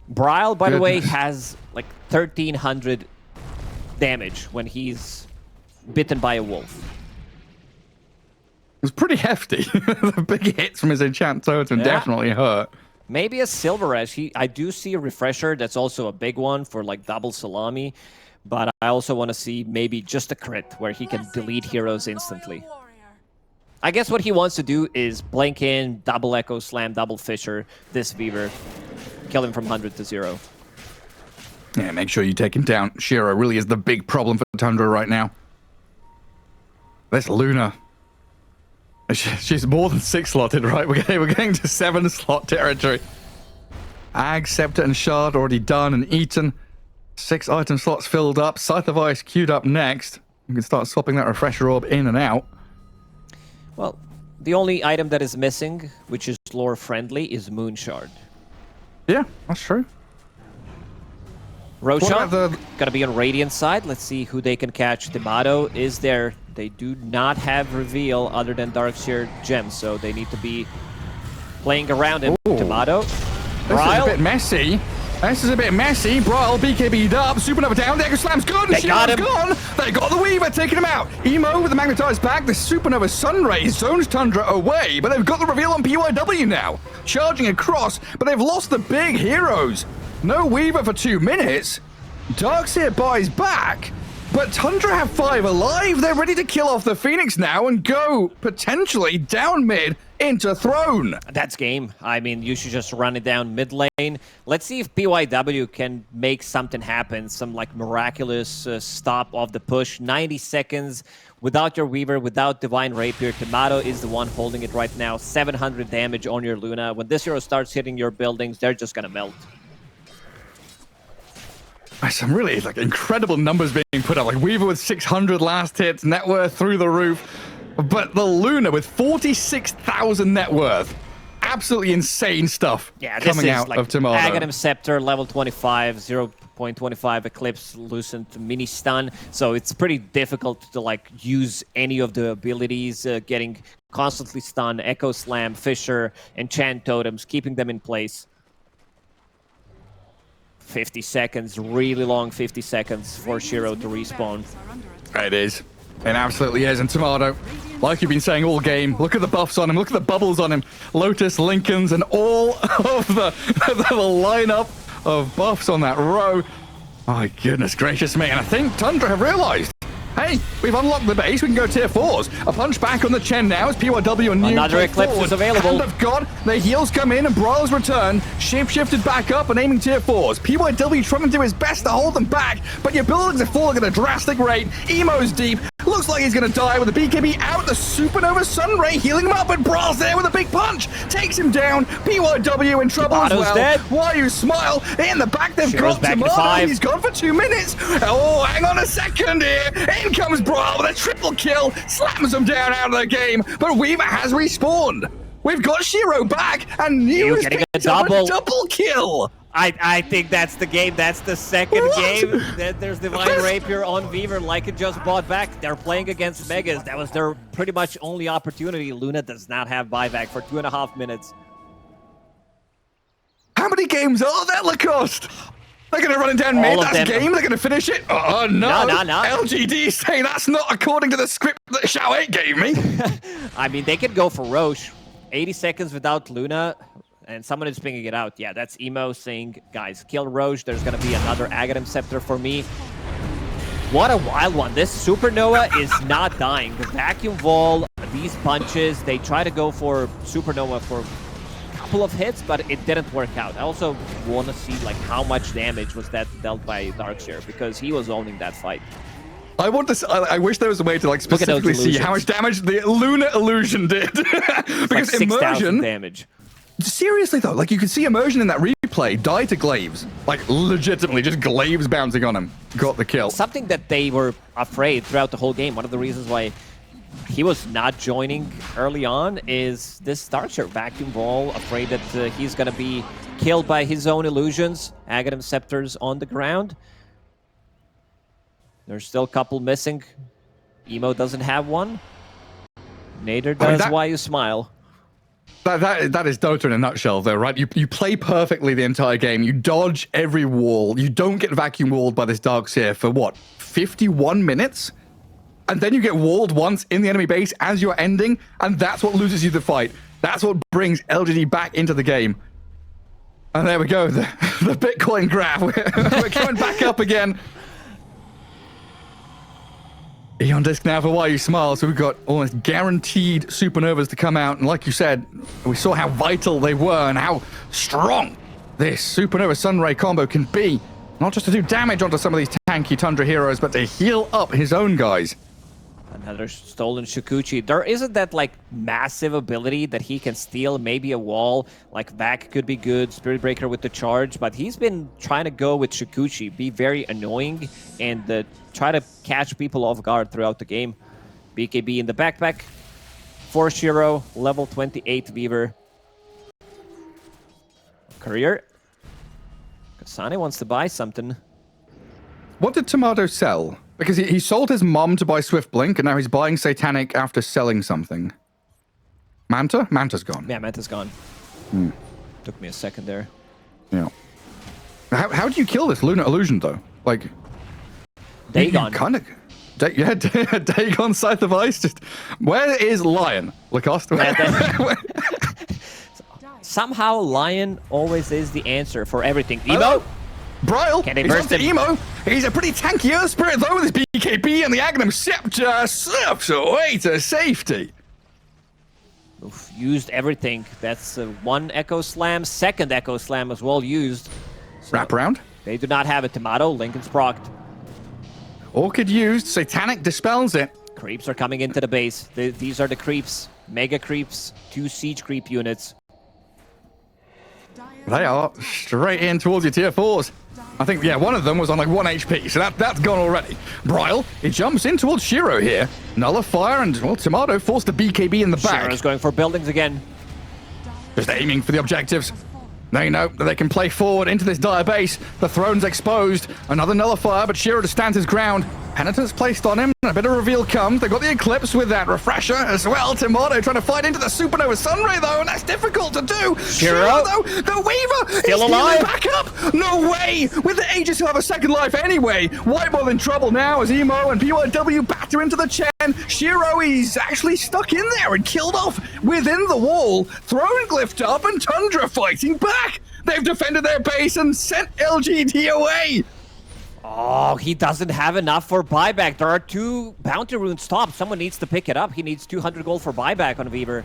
Speaker 2: Bryle, by the way, has like 1,300 damage when he's bitten by a wolf.
Speaker 1: It was pretty hefty. The big hits from his enchant totem definitely hurt.
Speaker 2: Maybe a Silver Ash. I do see a Refresher. That's also a big one for like double salami. But I also want to see maybe just a crit where he can delete heroes instantly. I guess what he wants to do is blank in, double Echo Slam, double Fisher, this Weaver, kill him from 100 to 0.
Speaker 1: Yeah, make sure you take him down. Shiro really is the big problem for Tundra right now. This Luna. She's more than 6 slotted, right? We're getting to 7 slot territory. Ag, Scepter, and Shard already done and eaten. 6 item slots filled up. Scythe of Ice queued up next. You can start swapping that Refresher Orb in and out.
Speaker 2: Well, the only item that is missing, which is lore friendly, is Moon Shard.
Speaker 1: Yeah, that's true.
Speaker 2: Roshan, gonna be on Radiant side. Let's see who they can catch. Tomato is there. They do not have reveal other than Darkseer Gem, so they need to be playing around him.
Speaker 1: Ooh.
Speaker 2: Tomato.
Speaker 1: This is a bit messy. This is a bit messy. Bryle, BKB'd up. Supernova down. The Echo Slam's gone.
Speaker 2: They got him.
Speaker 1: Gone. They got the Weaver, taking him out. Emo with the magnetized back. The Supernova Sunray zones Tundra away, but they've got the reveal on PYW now. Charging across, but they've lost the big heroes. No Weaver for 2 minutes. Darkseer buys back, but Tundra have 5 alive. They're ready to kill off the Phoenix now and go potentially down mid into Throne.
Speaker 2: That's game. I mean, you should just run it down mid lane. Let's see if PYW can make something happen. Some like miraculous stop of the push. 90 seconds without your Weaver, without Divine Rapier. Tomato is the one holding it right now. 700 damage on your Luna. When this hero starts hitting your buildings, they're just gonna melt.
Speaker 1: Some really like incredible numbers being put up. Like Weaver with 600 last hits, net worth through the roof. But the Luna with 46,000 net worth. Absolutely insane stuff coming out
Speaker 2: like
Speaker 1: of Tomato.
Speaker 2: Aghanim Scepter, level 25, 0.25 Eclipse, Lucent, Mini Stun. So it's pretty difficult to like use any of the abilities, getting constantly stun, Echo Slam, Fisher, Enchant Totems, keeping them in place. 50 seconds, really long 50 seconds for Shiro to respawn.
Speaker 1: It is. It absolutely is. And Tomato, like you've been saying all game, look at the buffs on him, look at the bubbles on him. Lotus, Lincolns, and all of the lineup of buffs on that row. My goodness gracious me. And I think Tundra have realized, hey, we've unlocked the base, we can go tier 4s. A punch back on the Chen now as PYW and New
Speaker 2: Another Eclipse
Speaker 1: forward.
Speaker 2: is available.
Speaker 1: Hand of God, the heals come in and Bryle's return. Shifted back up and aiming tier 4s. PYW trying to do his best to hold them back, but your buildings are falling at a drastic rate. Emo's deep. Looks like he's going to die with the BKB out. The Supernova Sunray healing him up, and Bryle's there with a big punch. Takes him down. PYW in trouble as well.
Speaker 2: Dead.
Speaker 1: Why you smile? In the back, they've got
Speaker 2: back to
Speaker 1: Tomato.
Speaker 2: 5.
Speaker 1: He's gone for 2 minutes. Oh, hang on a second here. In comes Bryle with a triple kill. Slams him down out of the game. But Weaver has respawned. We've got Shiro back, and New is
Speaker 2: getting a
Speaker 1: picked up
Speaker 2: double.
Speaker 1: Double kill.
Speaker 2: I think that's the game. That's the second game. There's Divine Rapier on Weaver, like it just bought back. They're playing against Megas. That was their pretty much only opportunity. Luna does not have buyback for 2.5 minutes.
Speaker 1: How many games are there, Lacoste? They're going to run it down mid. That's game. They're going to finish it. Oh, no.
Speaker 2: No.
Speaker 1: LGD saying that's not according to the script that Shao 8 gave me.
Speaker 2: I mean, they could go for Roche. 80 seconds without Luna. And someone is pinging it out. Yeah, that's Emo saying, guys, kill Roche. There's going to be another Aghanim Scepter for me. What a wild one. This Supernova is not dying. The vacuum wall, these punches, they try to go for Supernova for a couple of hits, but it didn't work out. I also want to see like how much damage was that dealt by Darkseer, because he was owning that fight.
Speaker 1: I want to. I wish there was a way to like specifically see how much damage the Lunar Illusion did. Because
Speaker 2: like 6,000
Speaker 1: Immersion
Speaker 2: damage.
Speaker 1: Seriously though, like you can see Immersion in that replay die to Glaives, like legitimately just Glaives bouncing on him, got the kill.
Speaker 2: Something that they were afraid throughout the whole game. One of the reasons why he was not joining early on is this Darkseer vacuum wall, afraid that he's gonna be killed by his own illusions. Aghanim Scepters on the ground. There's still a couple missing. Emo doesn't have one. Nader does. Why you smile?
Speaker 1: That is Dota in a nutshell, though, right? You play perfectly the entire game. You dodge every wall. You don't get vacuum walled by this Darkseer for what, 51 minutes? And then you get walled once in the enemy base as you're ending, and that's what loses you the fight. That's what brings LGD back into the game. And there we go, the Bitcoin graph. We're coming back up again. Eon Disc now for Why You Smile, so we've got almost guaranteed Supernovas to come out, and like you said, we saw how vital they were and how strong this Supernova Sunray combo can be, not just to do damage onto some of these tanky Tundra heroes, but to heal up his own guys.
Speaker 2: Another stolen Shukuchi. There isn't that like massive ability that he can steal maybe a wall, like Vac could be good, Spirit Breaker with the charge, but he's been trying to go with Shukuchi, be very annoying, and try to catch people off guard throughout the game. BKB in the backpack for Shiro, level 28 Weaver. Courier. Kasane wants to buy something.
Speaker 1: What did Tomato sell? Because he sold his mom to buy Swift Blink, and now he's buying Satanic after selling something. Manta? Manta's gone.
Speaker 2: Yeah, Manta's gone. Took me a second there.
Speaker 1: Yeah. How do you kill this Lunar Illusion, though? Like...
Speaker 2: Dagon.
Speaker 1: Kind of... Yeah, Dagon, Scythe of Ice. Just... Where is Lion? Lacoste?
Speaker 2: Somehow Lion always is the answer for everything. Emo?
Speaker 1: Bryle,
Speaker 2: Can they
Speaker 1: he's
Speaker 2: burst
Speaker 1: onto
Speaker 2: him?
Speaker 1: Emo. He's a pretty tanky Earth Spirit, though, with his BKB, and the Aghanim Scepter slips away to safety.
Speaker 2: Oof, used everything. That's one Echo Slam, second Echo Slam as well used. So
Speaker 1: Wrap around.
Speaker 2: they do not have a Tomato. Lincoln's procced.
Speaker 1: Orchid used. Satanic dispels it.
Speaker 2: Creeps are coming into the base. These are the creeps. Mega creeps. 2 siege creep units.
Speaker 1: They are straight in towards your tier 4s. I think, yeah, one of them was on like 1 HP, so that's gone already. Bryle, he jumps in towards Shiro here. Nullifier and, well, Tomato forced the BKB in the back.
Speaker 2: Shiro's going for buildings again.
Speaker 1: Just aiming for the objectives. They know that they can play forward into this dire base. The throne's exposed. Another Nullifier, but Shiro just stands his ground. Penitence placed on him. A bit of reveal comes. They've got the Eclipse with that Refresher as well. Tomato trying to fight into the Supernova Sunray, though, and that's difficult to do.
Speaker 2: Shiro,
Speaker 1: though, the Weaver
Speaker 2: still
Speaker 1: is
Speaker 2: alive.
Speaker 1: Back up. No way. With the Aegis, he'll have a second life anyway. Whiteball in trouble now as Emo and PYW batter into the Chen. Shiro, he's actually stuck in there and killed off within the wall. Throne glyphed up and Tundra fighting back. They've defended their base and sent LGD away.
Speaker 2: Oh, he doesn't have enough for buyback. There are 2 bounty runes top. Someone needs to pick it up. He needs 200 gold for buyback on Weaver.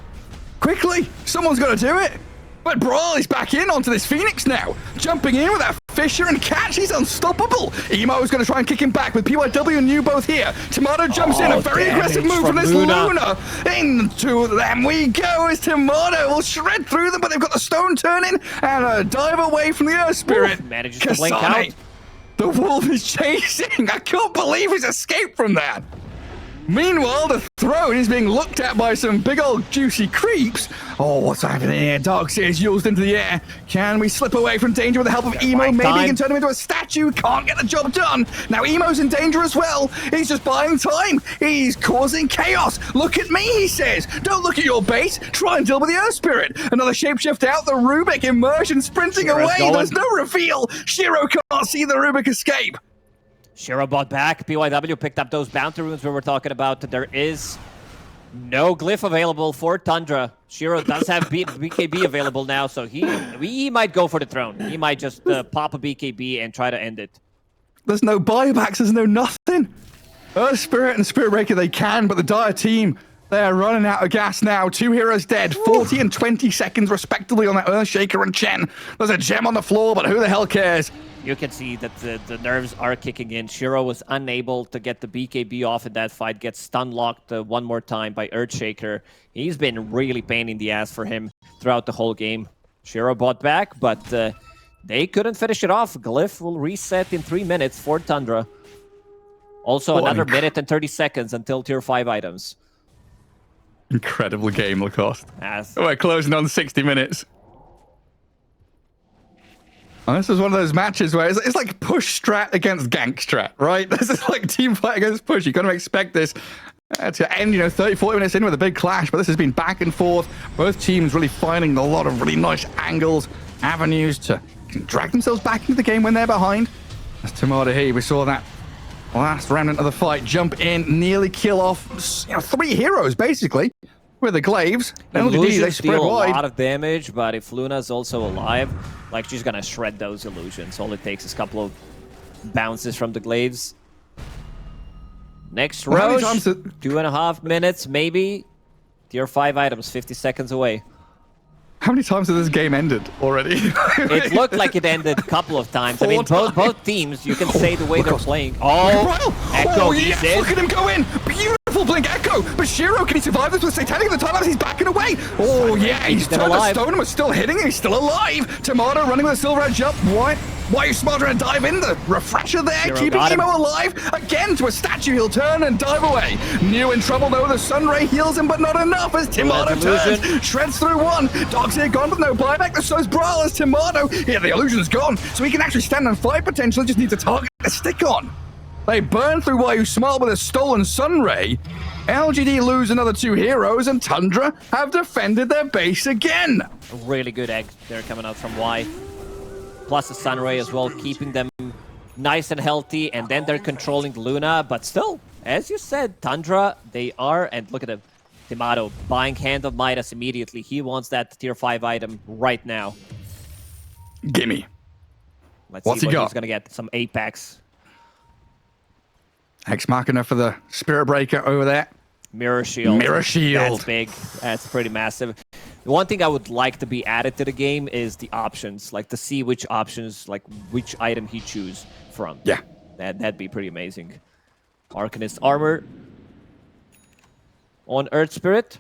Speaker 1: Quickly, someone's got to do it. But Brawl is back in onto this Phoenix now. Jumping in with that Fisher and Catch. He's unstoppable. Emo is going to try and kick him back with PYW and New both here. Tomato jumps in. A very aggressive move from this Luna. Into them we go as Tomato will shred through them, but they've got the stone turning and a dive away from the Earth Spirit.
Speaker 2: Oof, manages to blink out.
Speaker 1: The wolf is chasing. I can't believe he's escaped from that. Meanwhile, the throne is being looked at by some big old juicy creeps. Oh, what's happening here? Darkseer is used into the air. Can we slip away from danger with the help of Emo? Maybe he can turn him into a statue. Can't get the job done. Now Emo's in danger as well. He's just buying time. He's causing chaos. Look at me, he says. Don't look at your base. Try and deal with the Earth Spirit. Another shapeshift out. The Rubik Immersion sprinting away. There's no reveal. Shiro can't see the Rubik escape.
Speaker 2: Shiro bought back. PYW picked up those bounty runes we were talking about. There is no glyph available for Tundra. Shiro does have BKB available now, so he might go for the throne. He might just pop a BKB and try to end it.
Speaker 1: There's no buybacks, there's no nothing. Earth Spirit and Spirit Breaker, they can, but the Dire team, they're running out of gas now. 2 heroes dead, 40 and 20 seconds respectively on that Earthshaker and Chen. There's a gem on the floor, but who the hell cares?
Speaker 2: You can see that the nerves are kicking in. Shiro was unable to get the BKB off in that fight, gets stun locked one more time by Earthshaker. He's been really pain in the ass for him throughout the whole game. Shiro bought back, but they couldn't finish it off. Glyph will reset in 3 minutes for Tundra. Also, another minute and 30 seconds until tier 5 items.
Speaker 1: Incredible game, Lacoste.
Speaker 2: As
Speaker 1: We're closing on 60 minutes. And this is one of those matches where it's like push strat against gank strat, right? This is like team fight against push. You're going to expect this to end, 30, 40 minutes in with a big clash, but this has been back and forth. Both teams really finding a lot of really nice angles, avenues to drag themselves back into the game when they're behind. As Tamada here, we saw that last remnant of the fight jump in, nearly kill off 3 heroes, basically, with the glaives. LGD, they spread wide.
Speaker 2: A lot of damage, but if Luna's also alive, like, she's gonna shred those illusions. All it takes is a couple of bounces from the glaives. Next Roche, 2.5 minutes, maybe. Tier 5 items, 50 seconds away.
Speaker 1: How many times has this game ended already?
Speaker 2: It looked like it ended a couple of times. I mean, both teams, you can say the way they're playing. Oh, Echo,
Speaker 1: yes, look at him go in. Beautiful blink Echo. But Shiro, can he survive this with Satanic at the time? He's backing away. Oh, yeah, he's turned a stone and was still hitting. He's still alive. Tomato running with a silver edge up. Why are you smarter and dive in? The refresher there,
Speaker 2: Shiro
Speaker 1: keeping Emo alive. Again, to a statue, he'll turn and dive away. New in trouble, though. The Sunray heals him, but not enough as Tomato turns. Shreds through one. Dogs here gone, but no buyback. So is Brawl as Tomato. Yeah, the illusion's gone, so he can actually stand and fight potentially. Just needs a target to stick on. They burn through Why You Smile with a stolen Sunray. LGD lose another 2 heroes, and Tundra have defended their base again.
Speaker 2: Really good egg there coming out from Y. Plus the Sunray as well, keeping them nice and healthy, and then they're controlling Luna, but still, as you said, Tundra, they are, and look at him, Timato buying Hand of Midas immediately. He wants that tier 5 item right now.
Speaker 1: Gimme.
Speaker 2: Let's
Speaker 1: What's
Speaker 2: see
Speaker 1: he
Speaker 2: what
Speaker 1: got?
Speaker 2: he's gonna get. Some Apex.
Speaker 1: Hex Machina for the Spirit Breaker over there.
Speaker 2: Mirror Shield.
Speaker 1: Mirror Shield.
Speaker 2: That's big. That's pretty massive. The one thing I would like to be added to the game is the options, like to see which options, like which item he choose from.
Speaker 1: Yeah.
Speaker 2: That'd be pretty amazing. Arcanist armor on Earth Spirit.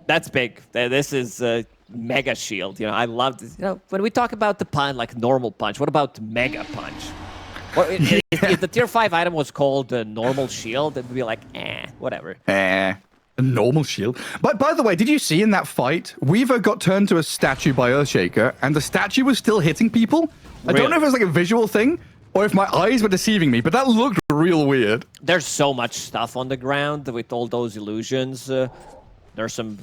Speaker 2: That's big. This is Mega Shield. I love this. When we talk about the punch, like normal punch, what about Mega Punch? Well, if the tier 5 item was called normal shield, it would be like, whatever.
Speaker 1: A normal shield. But by the way, did you see in that fight, Weaver got turned to a statue by Earthshaker, and the statue was still hitting people? I don't know if it was like a visual thing, or if my eyes were deceiving me, but that looked real weird.
Speaker 2: There's so much stuff on the ground with all those illusions. There's some,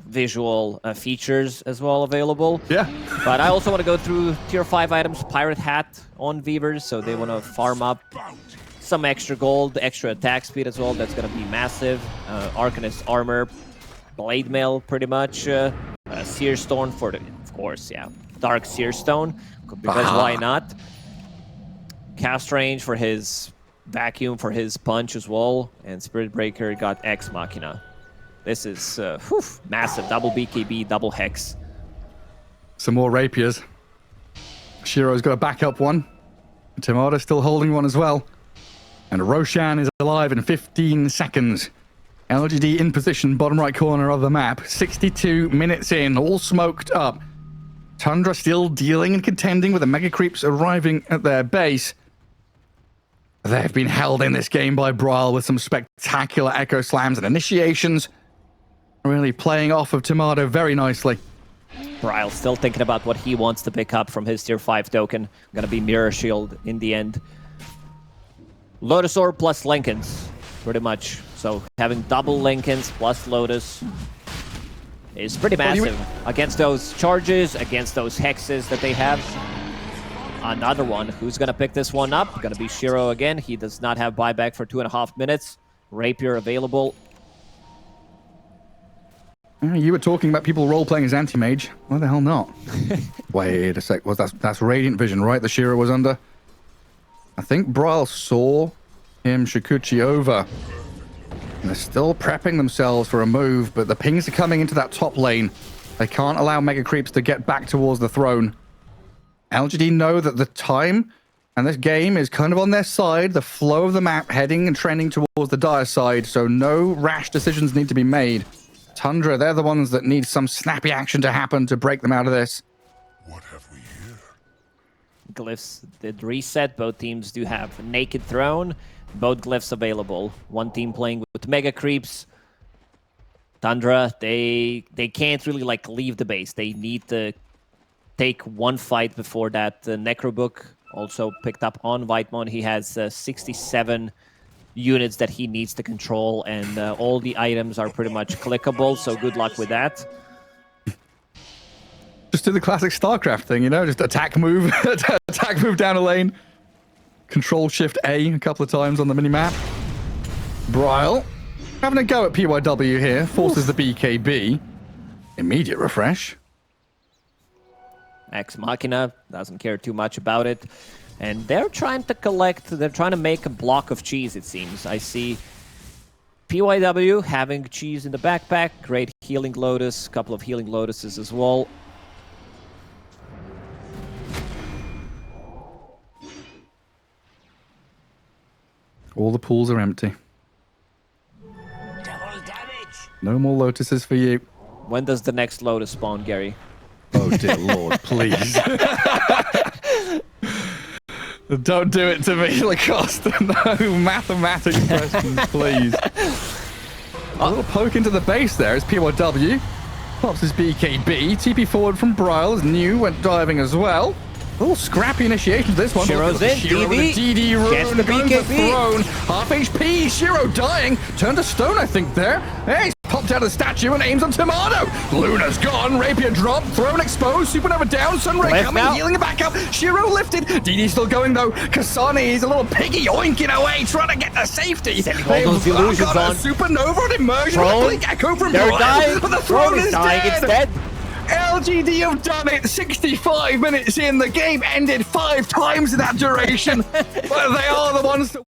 Speaker 2: visual features as well available.
Speaker 1: Yeah.
Speaker 2: But I also want to go through tier 5 items, Pirate Hat on Weavers, so they want to farm up some extra gold, extra attack speed as well. That's going to be massive. Arcanist armor, Blade Mail pretty much. Seer Stone for the, of course, yeah. Dark Seer Stone, because why not? Cast range for his vacuum, for his punch as well. And Spirit Breaker got Ex Machina. This is massive. Double BKB, double Hex.
Speaker 1: Some more rapiers. Shiro's got a backup one. Tomato still holding one as well. And Roshan is alive in 15 seconds. LGD in position, bottom right corner of the map. 62 minutes in, all smoked up. Tundra still dealing and contending with the Mega Creeps arriving at their base. They've been held in this game by Brawl with some spectacular Echo Slams and initiations. Really playing off of Tomato very nicely.
Speaker 2: Braille still thinking about what he wants to pick up from his tier 5 token. Gonna be Mirror Shield in the end. Lotus Orb plus Lincolns, pretty much. So having double Lincolns plus Lotus is pretty massive against those charges, against those hexes that they have. Another one. Who's gonna pick this one up? Gonna be Shiro again. He does not have buyback for 2.5 minutes. Rapier available.
Speaker 1: You were talking about people role-playing as anti-mage. Why the hell not? Wait a sec. That's Radiant Vision, right? The Shiro was under? I think Bryle saw him Shikuchi over. And they're still prepping themselves for a move, but the pings are coming into that top lane. They can't allow Mega Creeps to get back towards the throne. LGD know that the time and this game is kind of on their side, the flow of the map heading and trending towards the Dire side, so no rash decisions need to be made. Tundra, they're the ones that need some snappy action to happen to break them out of this.
Speaker 5: What have we here?
Speaker 2: Glyphs did reset. Both teams do have Naked Throne. Both glyphs available. One team playing with Mega Creeps. Tundra, they can't really like leave the base. They need to take one fight before that. Necrobook also picked up on Whitemon. He has 67 units that he needs to control, and all the items are pretty much clickable, so good luck with that.
Speaker 1: Just do the classic StarCraft thing, you know? Just attack move, attack move down a lane. Control Shift A couple of times on the minimap. Bryle having a go at PYW here, forces the BKB. Immediate refresh.
Speaker 2: Ex Machina doesn't care too much about it. And they're trying to make a block of cheese, it seems. I see PYW having cheese in the backpack, great healing lotus, couple of healing lotuses as well.
Speaker 1: All the pools are empty.
Speaker 4: Double damage.
Speaker 1: No more lotuses for you.
Speaker 2: When does the next lotus spawn, Gary?
Speaker 1: Oh dear Lord, please. Don't do it to me, Lacoste. No mathematics questions, please. A little poke into the base there as PYW pops his BKB. TP forward from Bryle as New went diving as well. A little scrappy initiation to this one.
Speaker 2: Shiro's in.
Speaker 1: Shiro with a DD rune.
Speaker 2: Gets the
Speaker 1: going to
Speaker 2: BKB.
Speaker 1: throne. Half HP. Shiro dying. Turned to stone, I think, there. Hey, he's popped out of the statue and aims on Tomato. Luna's gone. Rapier dropped. Throne exposed. Supernova down. Sunray
Speaker 2: Left
Speaker 1: coming.
Speaker 2: out.
Speaker 1: Healing it back up. Shiro lifted. DD still going, though. Kasane is a little piggy oinking away, trying to get the safety.
Speaker 2: all those illusions
Speaker 1: got
Speaker 2: on.
Speaker 1: a Supernova on immersion.
Speaker 2: Throne.
Speaker 1: A blink echo from
Speaker 2: They're
Speaker 1: Bryle,
Speaker 2: dying.
Speaker 1: but the throne is
Speaker 2: dying
Speaker 1: dead.
Speaker 2: instead.
Speaker 1: LGD have done it. 65 minutes in. The game ended 5 times in that duration. But they are the ones that